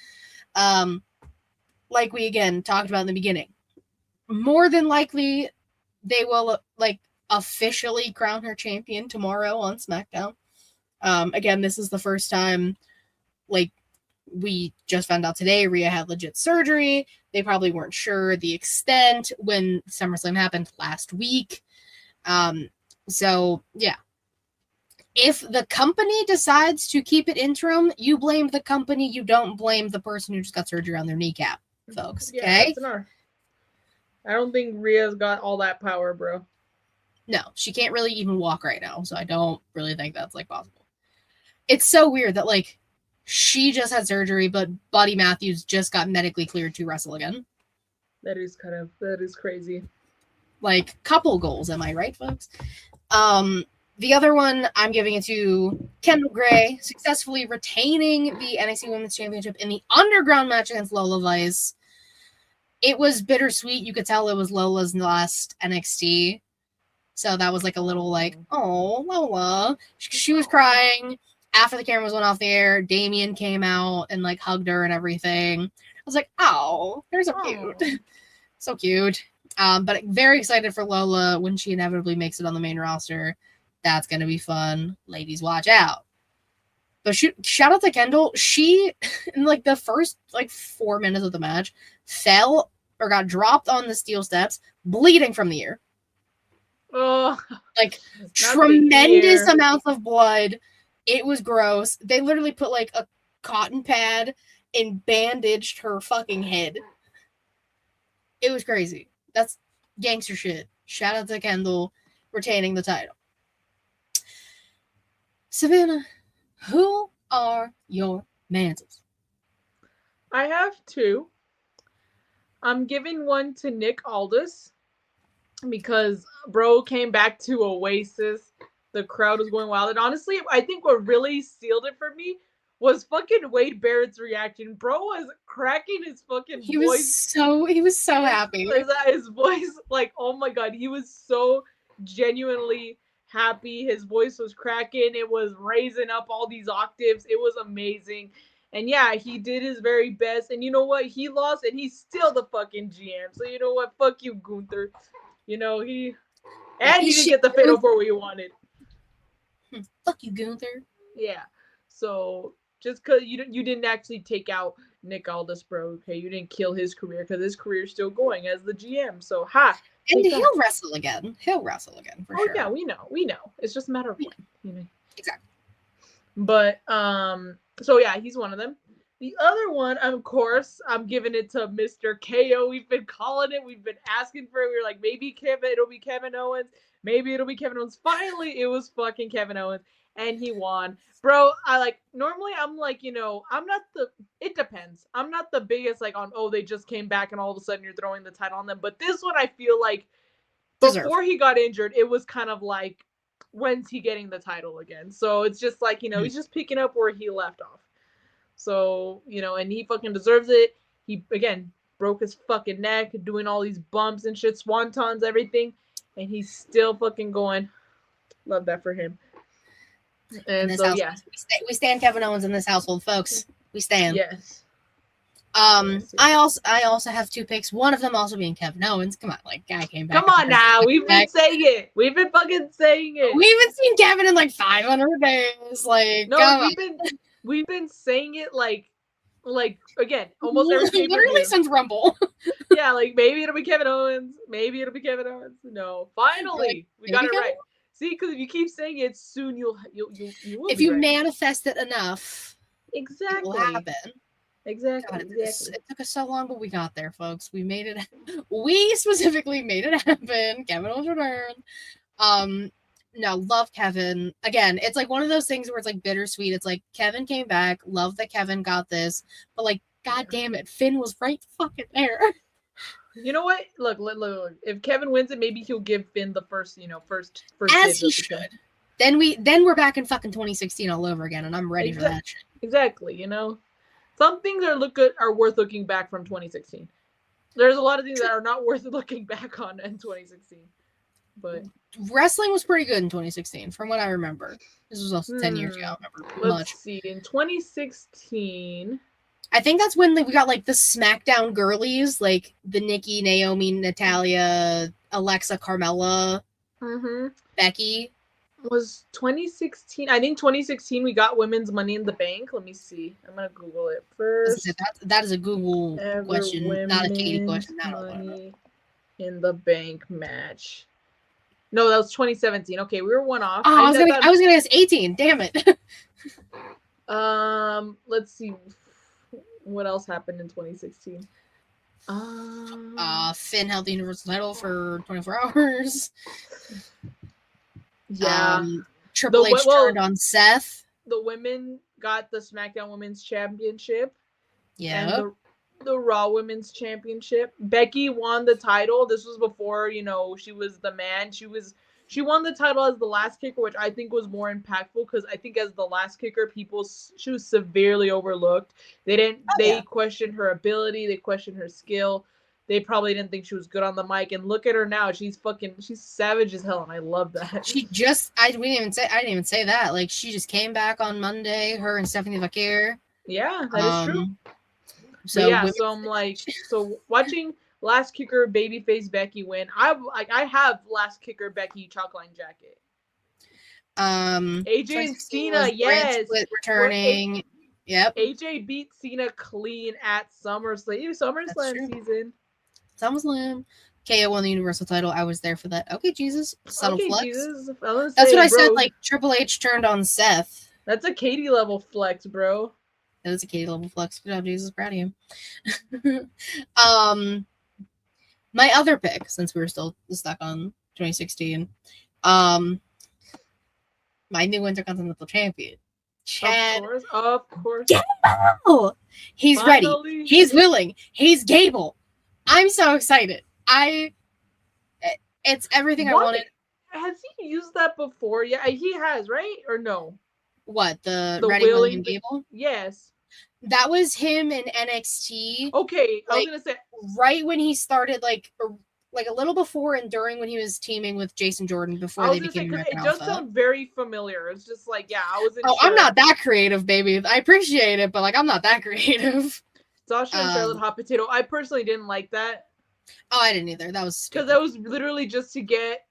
Like we again talked about in the beginning. More than likely, they will like officially crown her champion tomorrow on SmackDown. Again, this is the first time, like, we just found out today Rhea had legit surgery. They probably weren't sure the extent when SummerSlam happened last week. So, yeah. If the company decides to keep it interim, you blame the company. You don't blame the person who just got surgery on their kneecap, folks. Okay? Yeah, I don't think Rhea's got all that power, bro. No, she can't really even walk right now, so I don't really think that's, like, possible. It's so weird that, like, she just had surgery, but Buddy Matthews just got medically cleared to wrestle again. That is crazy. Like, couple goals, am I right, folks? The other one, I'm giving it to Kendall Gray, successfully retaining the NXT Women's Championship in the underground match against Lola Vice. It was bittersweet. You could tell it was Lola's last NXT. So that was like a little like, oh, Lola. She was crying. After the cameras went off the air, Damien came out and like hugged her and everything. I was like, oh, they're so cute. So cute. But very excited for Lola when she inevitably makes it on the main roster. That's going to be fun. Ladies, watch out. But shout out to Kendall. She, in like the first like 4 minutes of the match, fell or got dropped on the steel steps, bleeding from the ear. Oh, like tremendous amounts of blood. It was gross. They literally put like a cotton pad and bandaged her fucking head. It was crazy. That's gangster shit. Shout out to Kendall retaining the title. Savannah, who are your manses? I have two. I'm giving one to Nick Aldis because bro came back to Oasis. The crowd was going wild. And honestly, I think what really sealed it for me was fucking Wade Barrett's reaction. Bro was cracking his fucking voice. He was so happy. His voice, like, oh my god, he was so genuinely happy. His voice was cracking. It was raising up all these octaves. It was amazing. And yeah, he did his very best. And you know what? He lost and he's still the fucking GM. So you know what? Fuck you, Gunther. You know, he didn't get the fatal four he wanted. Fuck you, Gunther. Yeah. So just because you didn't actually take out Nick Aldis, bro. Okay, you didn't kill his career because his career's still going as the GM. So and he'll wrestle again. He'll wrestle again for sure. Oh yeah, we know. It's just a matter of when. You know. Exactly. But so yeah, he's one of them. The other one, of course, I'm giving it to Mr. KO. We've been calling it. We've been asking for it. We were like, maybe it'll be Kevin Owens. Maybe it'll be Kevin Owens. Finally, it was fucking Kevin Owens. And he won. Bro, normally I'm like, you know, it depends. I'm not the biggest like on, oh, they just came back and all of a sudden you're throwing the title on them. But this one, I feel like before he got injured, it was kind of like, when's he getting the title again? So it's just like, you know, he's just picking up where he left off. So, you know, and he fucking deserves it. He, again, broke his fucking neck, doing all these bumps and shit, swantons, everything. And he's still fucking going. Love that for him. And so, household. Yeah. We stand Kevin Owens in this household, folks. We stand. Yes. I also have two picks. One of them also being Kevin Owens. Come on, like, guy came back. Come on now. We've been saying it. We've been fucking saying it. We haven't seen Kevin in like 500 days. Like, no, we've been saying it like again, almost every pay-per-view. Literally since Rumble. Yeah, like maybe it'll be Kevin Owens. Maybe it'll be Kevin Owens. No, finally we got it right. See, because if you keep saying it, soon you will. If you manifest it enough, Exactly. It will happen. Exactly. God, it took us so long, but we got there, folks. We made it. We specifically made it happen. Kevin was returned. No, love Kevin. Again, it's like one of those things where it's like bittersweet. It's like Kevin came back. Love that Kevin got this, but like, god damn it, Finn was right fucking there. You know what? Look. If Kevin wins it, maybe he'll give Finn the first as he should. Then we're back in fucking 2016 all over again, and I'm ready for that shit. Exactly. You know, some things are worth looking back from 2016. There's a lot of things that are not worth looking back on in 2016. But wrestling was pretty good in 2016, from what I remember. This was also 10 years ago. I remember let's see. In 2016, I think that's when we got like the SmackDown girlies, like the Nikki, Naomi, Natalia, Alexa, Carmella, Becky. Was 2016? I think 2016 we got women's Money in the Bank. Let me see. I'm gonna Google it first. That is a Google question, not a Katie question. Money in the Bank match. No, that was 2017. Okay, we were one off. Oh, I was gonna ask 18. Damn it. Let's see. What else happened in 2016? Finn held the Universal title for 24 hours. Yeah. Triple H turned on Seth. The women got the SmackDown Women's Championship. Yeah. And the Raw Women's Championship. Becky won the title. This was before, she was the man. She won the title as the last kicker, which I think was more impactful because I think as the last kicker, she was severely overlooked. They questioned her ability. They questioned her skill. They probably didn't think she was good on the mic. And look at her now. She's savage as hell. And I love that. I didn't even say that. Like, she just came back on Monday, her and Stephanie Vaquer. Yeah, that is true. So I'm like, watching last kicker babyface Becky win. I have last kicker Becky chalkline jacket. AJ and Cena, yes, returning. Yep. AJ beat Cena clean at SummerSlam season. SummerSlam. KO won the Universal title. I was there for that. Okay, Jesus. Subtle flex. Jesus. That's what I said. Like, Triple H turned on Seth. That's a Katie level flex, bro. That is a Katie level flex. Good job, Jesus. Proud of you. My other pick, since we were still stuck on 2016, my new Intercontinental Champion, Chad. Of course. Gable! He's finally ready. He's willing. He's Gable. I'm so excited. It's everything I wanted. Has he used that before? Yeah, he has, right? Or no? What, the Ready Willing Gable? Yes. That was him in NXT. Okay, I was gonna say right when he started, like a little before and during when he was teaming with Jason Jordan before they became American Alpha. It does sound very familiar. It's just like, yeah, I wasn't. Oh, sure. I'm not that creative, baby. I appreciate it, but like, I'm not that creative. Sasha and Charlotte Hot Potato. I personally didn't like that. Oh, I didn't either. That was because that was literally just to get.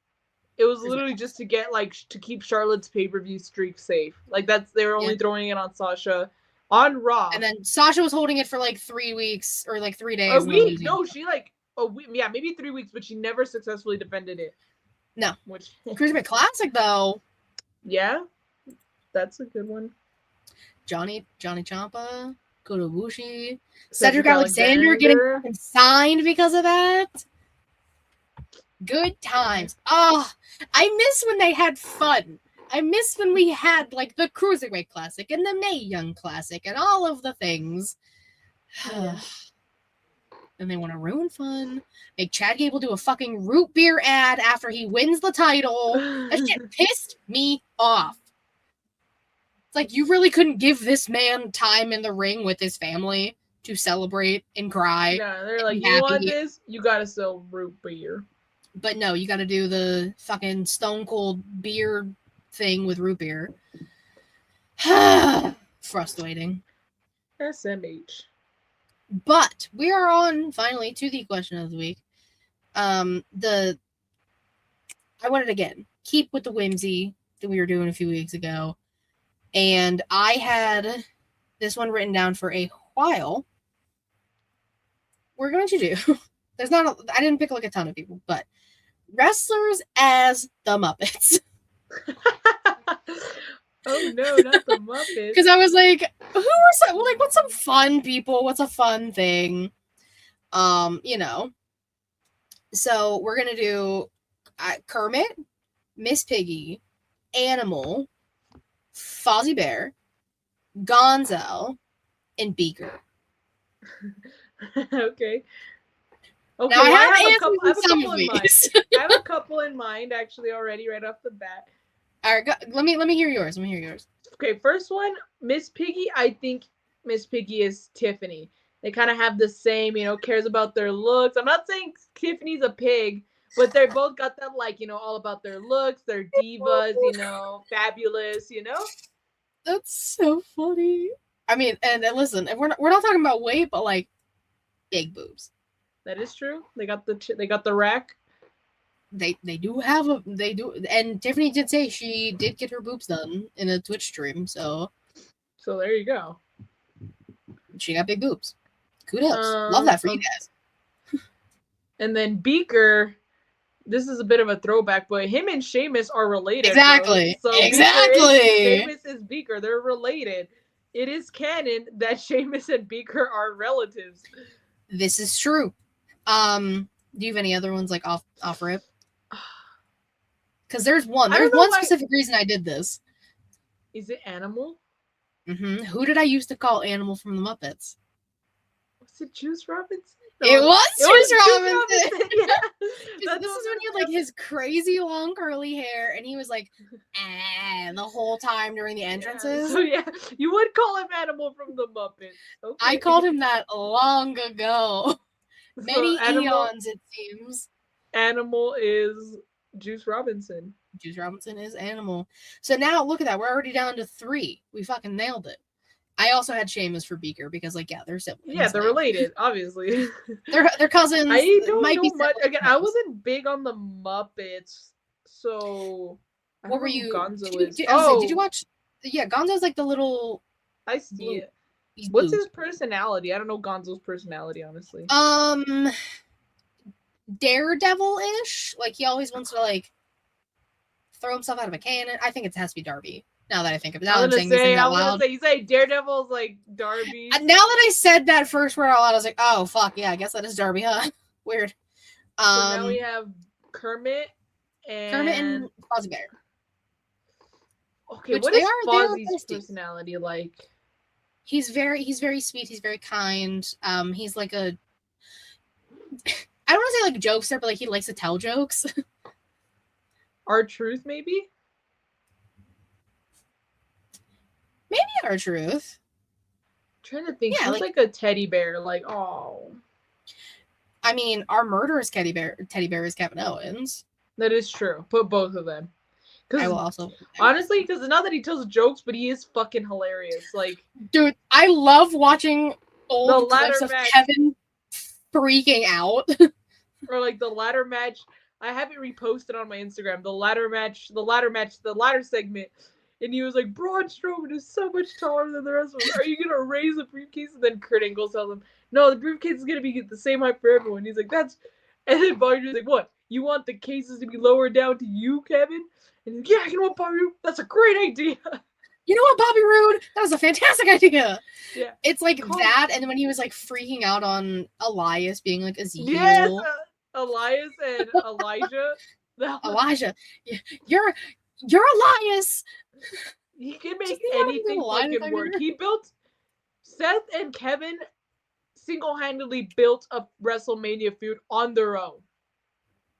It was literally just to get to keep Charlotte's pay-per-view streak safe. Like they were only throwing it on Sasha. On Raw. And then Sasha was holding it for like 3 weeks or like 3 days. A week? No, she a week. Yeah, maybe 3 weeks, but she never successfully defended it. No. Cruiserweight Classic though. Yeah, that's a good one. Johnny Ciampa, Kota Ibushi, Cedric Alexander getting signed because of that. Good times. Oh, I miss when they had fun. I miss when we had like the Cruiserweight Classic and the Mae Young Classic and all of the things. And they want to ruin fun. Make Chad Gable do a fucking root beer ad after he wins the title. That shit pissed me off. It's like, you really couldn't give this man time in the ring with his family to celebrate and cry. Yeah, they're like, you want this? You gotta sell root beer. But no, you gotta do the fucking Stone Cold beer thing with root beer. Frustrating. SMH. But we are on finally to the question of the week. I wanted to again keep with the whimsy that we were doing a few weeks ago, and I had this one written down for a while. We're going to do. I didn't pick like a ton of people, but wrestlers as the Muppets. Oh no, not the Muppets. Because I was like, who are some, like, what's some fun people? What's a fun thing? You know. So we're gonna do Kermit, Miss Piggy, Animal, Fozzie Bear, Gonzo, and Beaker. Okay. Okay, Now, well, I have a couple some of in mind. these. I have a couple in mind actually already right off the bat. All right, let me hear yours. Let me hear yours. Okay, first one, Miss Piggy. I think Miss Piggy is Tiffany. They kind of have the same, cares about their looks. I'm not saying Tiffany's a pig, but they both got that, like, all about their looks. They're divas, fabulous, That's so funny. I mean, and listen, we're not talking about weight, but like big boobs. That is true. They got the rack. They do have and Tiffany did say she did get her boobs done in a Twitch stream, so there you go. She got big boobs. Kudos. Love that for you guys. And then Beaker, this is a bit of a throwback, but him and Sheamus are related. Exactly. Bro. So exactly. Sheamus is Beaker. They're related. It is canon that Sheamus and Beaker are relatives. This is true. Do you have any other ones like off rip? Because there's one specific reason I did this. Is it Animal? Mm-hmm. Who did I used to call Animal from the Muppets? Was it Juice Robinson? No, it was Juice Robinson. Yeah. This is when he had like his crazy long curly hair, and he was like, the whole time during the entrances. Yeah, so you would call him Animal from the Muppets. Okay. I called him that long ago. Many eons, it seems. Animal is Juice Robinson. Juice Robinson is Animal. So now look at that. We're already down to 3. We fucking nailed it. I also had Sheamus for Beaker because, like, yeah, they're siblings. Yeah, they're related, obviously. they're cousins. I don't know much. Again, I wasn't big on the Muppets, so what were you? Gonzo did you watch? Yeah, Gonzo's like the little. I see it. What's his personality? I don't know Gonzo's personality, honestly. Daredevil-ish. Like, he always wants to, like, throw himself out of a cannon. I think it has to be Darby. Now that I think of it. Now I'm saying these things out loud. You say Daredevil's like Darby. Now that I said that first word out loud, I was like, oh, fuck, yeah, I guess that is Darby, huh? Weird. So now we have Kermit and Fozzie Bear. Okay, what is Fozzie's personality like? He's very sweet. He's very kind. He's like a... I don't want to say like jokester, but like he likes to tell jokes. R-Truth, maybe? Maybe R-Truth. I'm trying to think. Yeah, he's like a teddy bear. Like, oh. I mean, our murderous teddy bear is Kevin Owens. That is true. Put both of them. I will also. Honestly, because not that he tells jokes, but he is fucking hilarious. Like, dude, I love watching old clips of Kevin freaking out. Or like the ladder match. I have it reposted on my Instagram. The ladder segment. And he was like, Braun Strowman is so much taller than the rest of us. Are you going to raise the briefcase? And then Kurt Angle tells him, no, the briefcase is going to be the same height for everyone. He's like, that's... And then Bobby Roode's like, what? You want the cases to be lowered down to you, Kevin? And he's like, yeah, you know what, Bobby Roode? That's a great idea. You know what, Bobby Roode? That was a fantastic idea. Yeah. It's like that, and then when he was like freaking out on Elias being like Ezekiel. Yes, Elias and Elijah. Elijah, you're Elias. He can make anything fucking work. He built Seth and Kevin single-handedly built a WrestleMania feud on their own.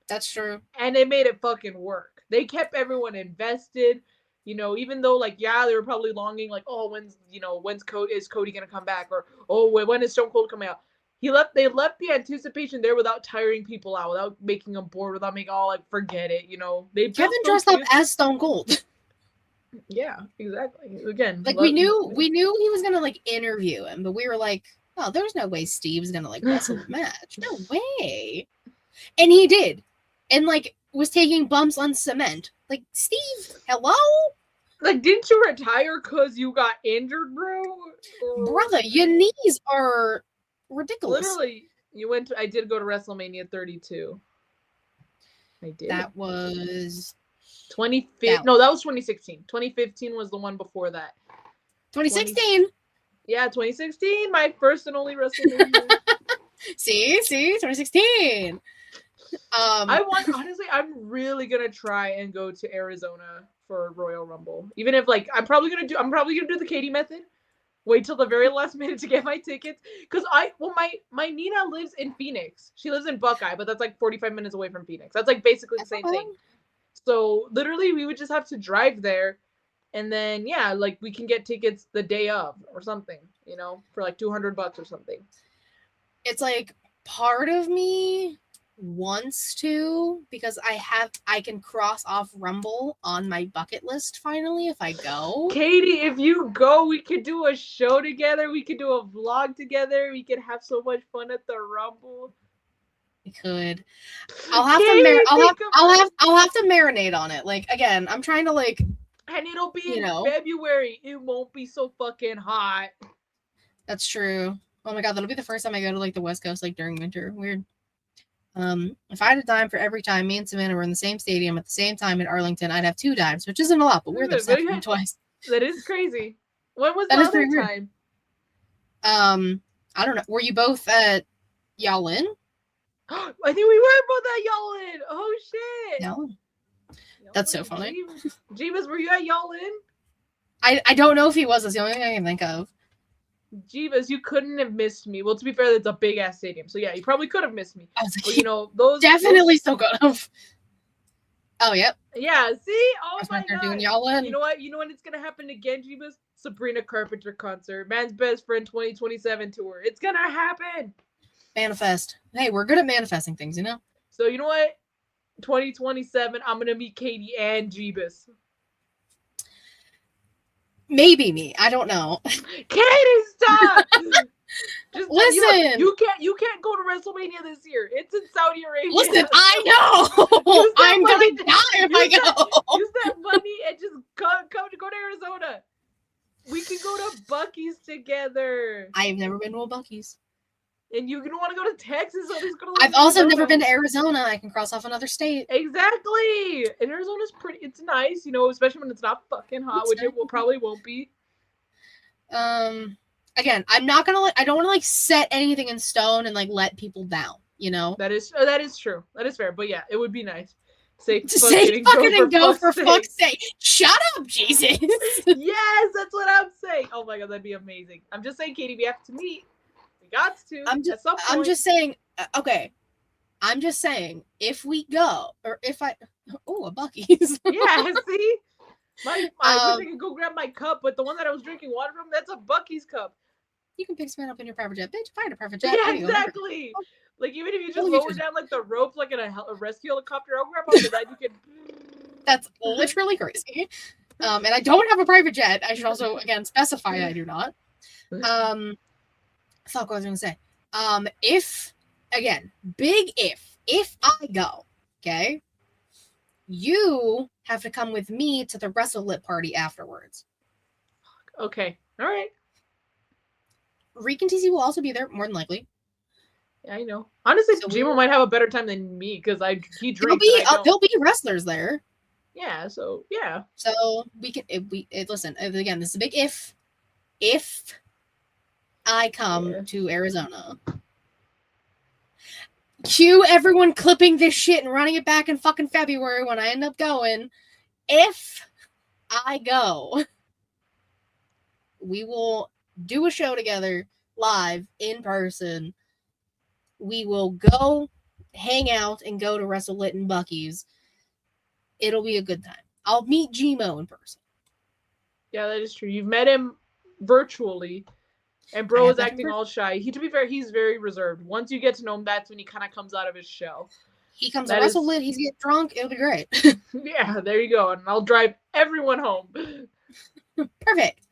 That's true. And they made it fucking work. They kept everyone invested. You know, even though, like, yeah, they were probably longing, like, oh, when's Cody gonna come back? Or, oh, when is Stone Cold coming out? They left the anticipation there without tiring people out, without making them bored, without making all like forget it. You know, Kevin dressed up as Stone Cold. Yeah, exactly. Again, like we knew he was gonna like interview him, but we were like, oh, there's no way Steve's gonna like wrestle the match. No way. And he did, and like was taking bumps on cement. Like, Steve, hello? Like, didn't you retire because you got injured, bro? Brother, your knees are ridiculous. Literally, I did go to WrestleMania 32. I did. That was 2015. No, that was 2016. 2015 was the one before that. 2016. Yeah, 2016. My first and only WrestleMania. See, 2016. Honestly, I'm really gonna try and go to Arizona for Royal Rumble. Even if I'm probably gonna do the Katie method. Wait till the very last minute to get my tickets. Cause my Nina lives in Phoenix. She lives in Buckeye, but that's like 45 minutes away from Phoenix. That's like basically the same thing. So literally we would just have to drive there, and then we can get tickets the day of or something, for like $200 or something. It's like part of me wants to, because I can cross off Rumble on my bucket list finally if I go. Katie, if you go, we could do a show together. We could do a vlog together. We could have so much fun at the Rumble. We could. I'll have to marinate on it. Like, again, I'm trying to and it'll be in February. It won't be so fucking hot. That's true. Oh my god, that'll be the first time I go to the West Coast during winter. Weird. If I had a dime for every time me and Savannah were in the same stadium at the same time in Arlington, I'd have 2 dimes, which isn't a lot, but weird. That's happened twice. That is crazy. When was the other time? I don't know. Were you both at Yallin? I think we were both at Yallin. Oh shit. Yallin. That's so funny. Jeebus, were you at Yallin? I don't know if he was. That's the only thing I can think of. Jeebus, you couldn't have missed me. Well, to be fair, it's a big ass stadium, so yeah, you probably could have missed me. I was like, but, those definitely still could have. Oh, yep. Yeah. See, oh my god. Doing Yallin. You know what? You know when it's gonna happen again, Jeebus? Sabrina Carpenter concert, Man's Best Friend 2027 tour. It's gonna happen. Manifest. Hey, we're good at manifesting things, So you know what? 2027, I'm gonna meet Katie and Jeebus. Maybe me. I don't know. Katie, stop! Just listen. You can't go to WrestleMania this year. It's in Saudi Arabia. Listen, I know. I'm gonna die if I go. Use that money and just go to Arizona. We can go to Buc-ee's together. I've never been to a Buc-ee's. And you don't want to go to Texas, so just go to I've also never been to Arizona. I can cross off another state. Exactly. And Arizona's it's nice, especially when it's not fucking hot, which it probably won't be. Again, I'm not gonna I don't want to set anything in stone and let people down, That is true. That is fair. But yeah, it would be nice. Say fucking and go for fuck's sake. Shut up, Jesus. Yes, that's what I'm saying. Oh my god, that'd be amazing. I'm just saying, Katie, we have to meet. Got to. I'm just saying. Okay, I'm just saying if we go or if I a Buc-ee's. Yeah, see, I wish I could go grab my cup, but the one that I was drinking water from, that's a Buc-ee's cup. You can pick someone up in your private jet, bitch. If I had a private jet, yeah, exactly. Even if you just lower down the rope like in a rescue helicopter, I'll grab onto that. You can. That's literally crazy. And I don't have a private jet. I should also again specify I do not. Fuck what I was gonna say. If I go, okay, you have to come with me to the WrestleLit party afterwards. Okay. All right. Reek and TC will also be there, more than likely. Yeah, I know. Honestly, so Jimo might have a better time than me because he drinks. There'll be wrestlers there. Yeah. So yeah. So we can. Listen again. This is a big if. If I come to Arizona. Cue everyone clipping this shit and running it back in fucking February when I end up going. If I go, we will do a show together live in person. We will go hang out and go to WrestleLit and Buc-ee's. It'll be a good time. I'll meet Gmo in person. Yeah, that is true. You've met him virtually. And bro is acting all shy. To be fair, he's very reserved. Once you get to know him, that's when he kind of comes out of his shell. He comes to WrestleLit, he's getting drunk, it'll be great. Yeah, there you go. And I'll drive everyone home. Perfect.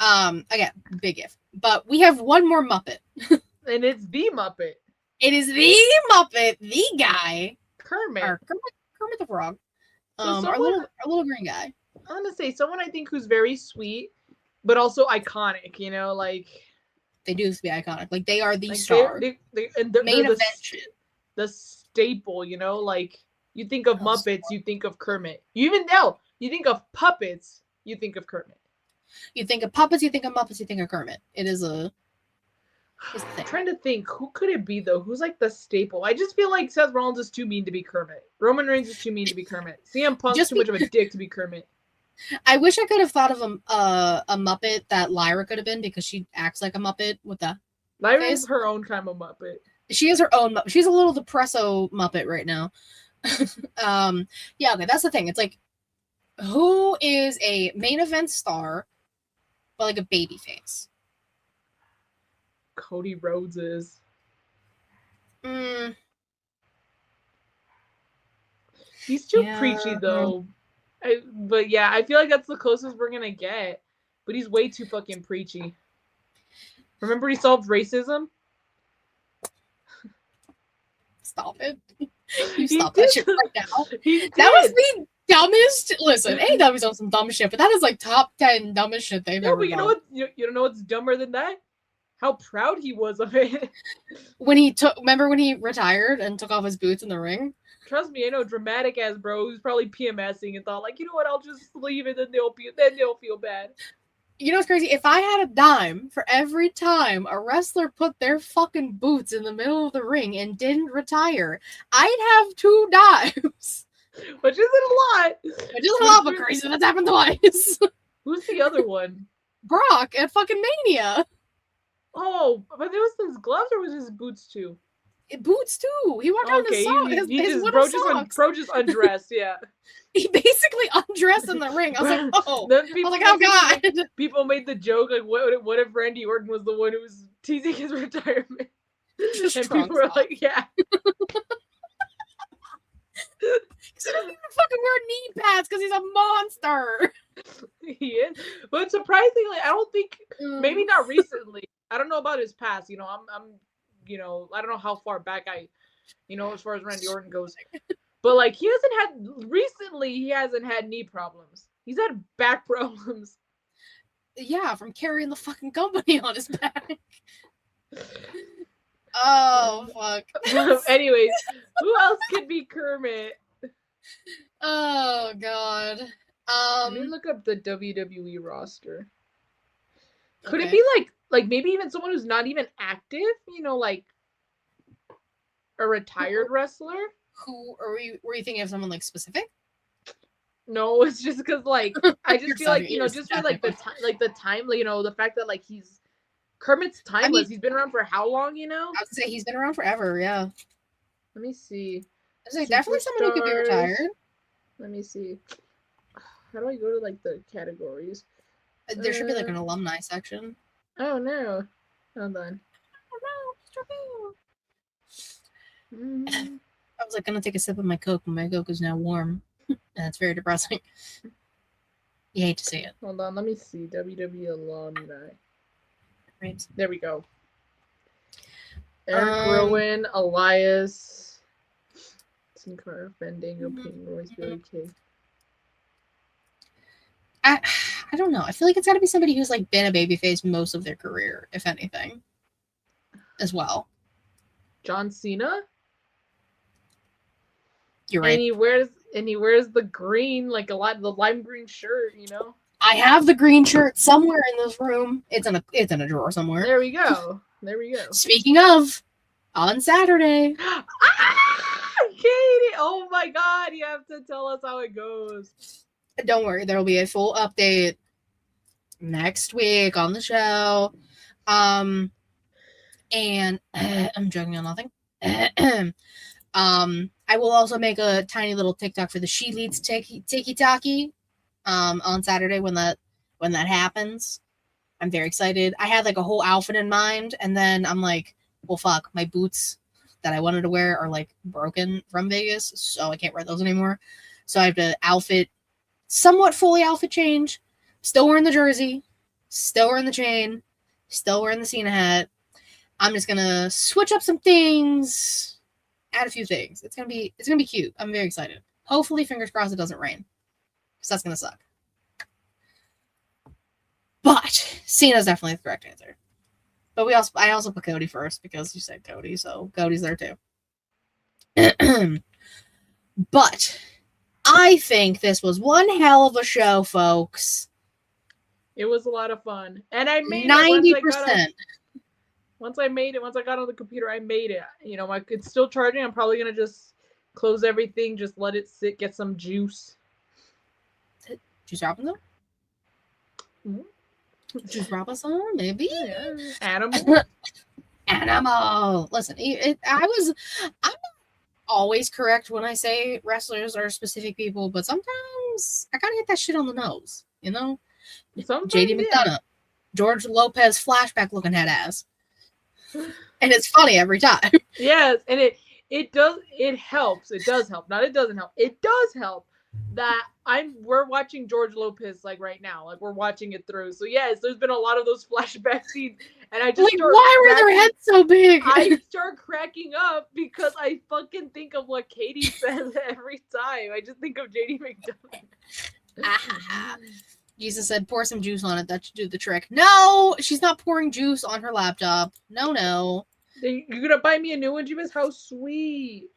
Again, big if. But we have one more Muppet. And it's the Muppet. It is the Muppet, the guy. Kermit. Kermit the Frog. Our little green guy. I'm gonna say someone I think who's very sweet, but also iconic, They do be iconic. They are the star. Main event shit. The staple, You think of Muppets, you think of Kermit. You think of puppets, you think of Kermit. You think of puppets, you think of Muppets, you think of Kermit. It is a... I'm trying to think, who could it be though? Who's like the staple? I just feel like Seth Rollins is too mean to be Kermit. Roman Reigns is too mean to be Kermit. CM Punk's too much of a dick to be Kermit. I wish I could have thought of a Muppet that Lyra could have been, because she acts like a Muppet with the Lyra is her own kind of Muppet. She is her own. She's a little depresso Muppet right now. Yeah, okay, that's the thing. It's like, who is a main event star, but like a baby face? Cody Rhodes is. He's too preachy though. But yeah, I feel like that's the closest we're gonna get. But he's way too fucking preachy. Remember he solved racism? Stop it. You stop that shit right now. That was the dumbest. Listen, AEW's done some dumb shit, but that is like top 10 dumbest shit they've ever done. You know what? You don't know what's dumber than that? How proud he was of it. Remember when he retired and took off his boots in the ring? Trust me, I know, dramatic ass bro who's probably PMSing and thought like, you know what, I'll just leave it and they'll feel bad. You know what's crazy? If I had a dime for every time a wrestler put their fucking boots in the middle of the ring and didn't retire, I'd have 2 dimes. Which isn't a lot. Which isn't a lot, but crazy. That's happened twice. Who's the other one? Brock at fucking Mania. Oh, but it was his gloves or was his boots too? Boots too. He walked out in his socks. Bro just undressed, yeah. He basically undressed in the ring. I was like, oh. Oh god. People made the joke like, what if Randy Orton was the one who was teasing his retirement? Just and people were like, yeah. He doesn't even fucking wear knee pads because he's a monster. He is, but surprisingly, I don't think. Maybe not recently. I don't know about his past. You know, I'm. You know, I don't know how far back as far as Randy Orton goes. But like, he hasn't had knee problems. He's had back problems. Yeah, from carrying the fucking company on his back. Oh fuck. Anyways, who else could be Kermit? Oh god. Let me look up the WWE roster. Could it be like maybe even someone who's not even active? You know, like a retired wrestler? Who were you thinking of? Someone like specific? No, it's just because like I just feel like just for like the time, the fact that like Kermit's timeless. He's been around for how long? You know, I would say he's been around forever. Yeah. Let me see. I was definitely someone who could be retired. Let me see. How do I go to like the categories? There should be like an alumni section. Oh no! Hold on. I was like gonna take a sip of my Coke, but my Coke is now warm, and it's very depressing. You hate to see it. Hold on, let me see. WWE alumni. Right. There we go. Eric Rowan, Elias, Sin Cara, Fandango, Peyton Royce, Billy Kay. I don't know. I feel like it's got to be somebody who's like been a babyface most of their career, if anything, as well. John Cena. You're right. And he wears the green, like the lime green shirt. You know. I have the green shirt somewhere in this room. It's in a drawer somewhere. There we go. There we go. Speaking of, on Saturday. Katie! Oh my God! You have to tell us how it goes. Don't worry, there will be a full update next week on the show. And I'm joking on nothing. I will also make a tiny little TikTok for the ShElite's Tiki-Taki on Saturday when that happens. I'm very excited. I had like a whole outfit in mind, and then I'm like, well, fuck, my boots that I wanted to wear are like broken from Vegas, so I can't wear those anymore. So I have to somewhat fully outfit change. Still wearing the jersey, still wearing the chain, still wearing the Cena hat. I'm just gonna switch up some things, add a few things. It's gonna be cute. I'm very excited. Hopefully, fingers crossed, it doesn't rain, because that's gonna suck. But Cena's definitely the correct answer. But I also put Cody first because you said Cody, so Cody's there too. But I think this was one hell of a show, folks. It was a lot of fun. And I made 90%. Once I got on the computer, I made it. You know, it's still charging. I'm probably going to just close everything, just let it sit, get some juice. Juice Robinson? Juice Robinson, maybe? Yeah. Animal. Listen, I'm not always correct when I say wrestlers are specific people, but sometimes I gotta hit that shit on the nose, you know? Sometimes, JD McDonough, George Lopez flashback looking head ass. And it's funny every time. Yes, and it helps. It does help. Not it doesn't help. It does help that we're watching George Lopez like right now. Like we're watching it through. So yes, there's been a lot of those flashback scenes. And I just why were their heads so big? I start cracking up because I fucking think of what Katie says every time. I just think of JD McDonough. Jesus said, pour some juice on it. That should do the trick. No, she's not pouring juice on her laptop. No. You're gonna buy me a new one, Jesus? How sweet.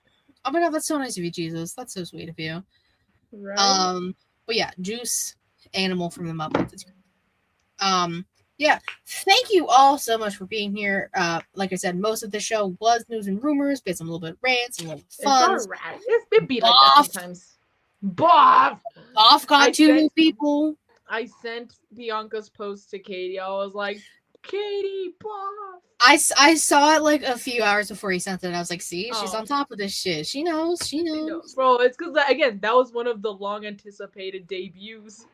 Oh my god, that's so nice of you, Jesus. That's so sweet of you. Right. But yeah, Juice, animal from the Muppets. Yeah, thank you all so much for being here. Like I said, most of the show was news and rumors, based on a little bit of rants, a little fun. It's alright. It's been beat like that sometimes. BAWF got two new people. I sent Bianca's post to Katie. I was like, Katie, BAWF. I saw it like a few hours before he sent it, and I was like, see, she's on top of this shit. She knows. Bro, it's because, again, that was one of the long-anticipated debuts.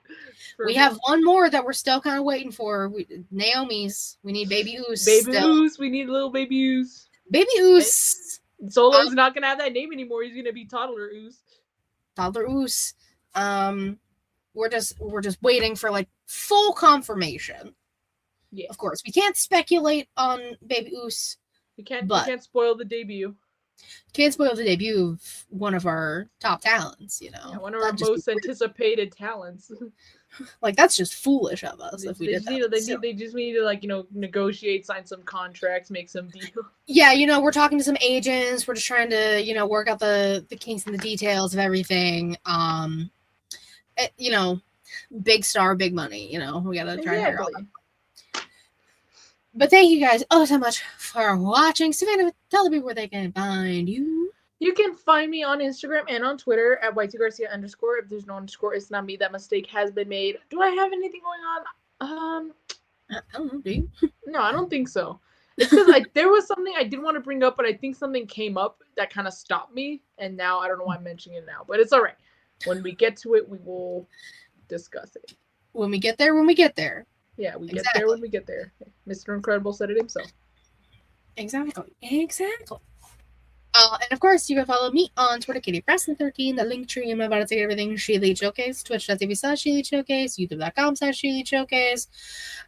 We have one more that we're still kind of waiting for. Naomi's. We need Baby Oos. We need little Baby Oos. Baby Oos. Solo's not going to have that name anymore. He's going to be Toddler Oos. Toddler Oos. We're just waiting for, like, full confirmation. Yeah. Of course, we can't speculate on Baby Oos. We can't spoil the debut. Can't spoil the debut of one of our top talents, you know. Yeah, one of our most anticipated talents. Like, that's just foolish of us if we did that. They just need to, like, you know, negotiate, sign some contracts, make some deals. Yeah, you know, we're talking to some agents. We're just trying to, you know, work out the kinks and the details of everything. You know, big star, big money. You know, we gotta try to figure out. But thank you guys so much for watching. Savannah, tell the people where they can find you. You can find me on Instagram and on Twitter at @YTGarcia_. If there's no underscore, it's not me. That mistake has been made. Do I have anything going on? I don't know, do you? No, I don't think so. It's because there was something I did want to bring up, but I think something came up that kind of stopped me. And now I don't know why I'm mentioning it now. But it's all right. When we get to it, we will discuss it. When we get there. Yeah, we get there when we get there. Mr. Incredible said it himself. Exactly. And of course, you can follow me on Twitter, KatiePreston13, the link tree. I'm about to take everything ShElite Showcase, twitch.tv/ShElite Showcase, youtube.com/ShElite Showcase.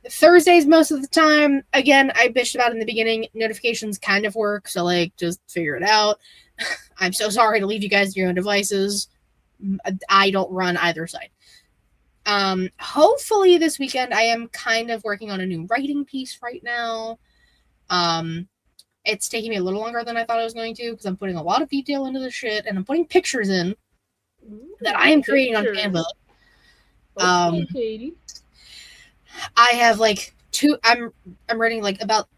Thursdays, most of the time. Again, I bitched about in the beginning. Notifications kind of work, so, like, just figure it out. I'm so sorry to leave you guys to your own devices. I don't run either side. Hopefully this weekend I am kind of working on a new writing piece right now. It's taking me a little longer than I thought I was going to because I'm putting a lot of detail into the shit and I'm putting pictures in that I am creating on Canva. Okay, Katie. I have like I'm writing like about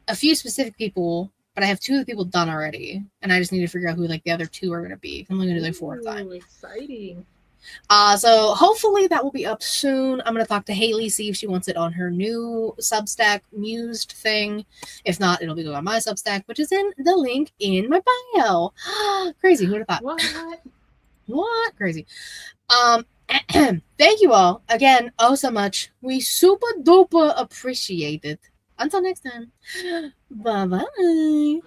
a few specific people, but I have 2 of the people done already, and I just need to figure out who like the other 2 are going to be. I'm only going to do like 4 at a time. Exciting. So hopefully that will be up soon. I'm going to talk to Haley, see if she wants it on her new Substack Mused thing. If not, it'll be on my Substack, which is in the link in my bio. Crazy. Who would have thought? What? Crazy. Thank you all again so much. We super duper appreciate it. Until next time. Bye-bye.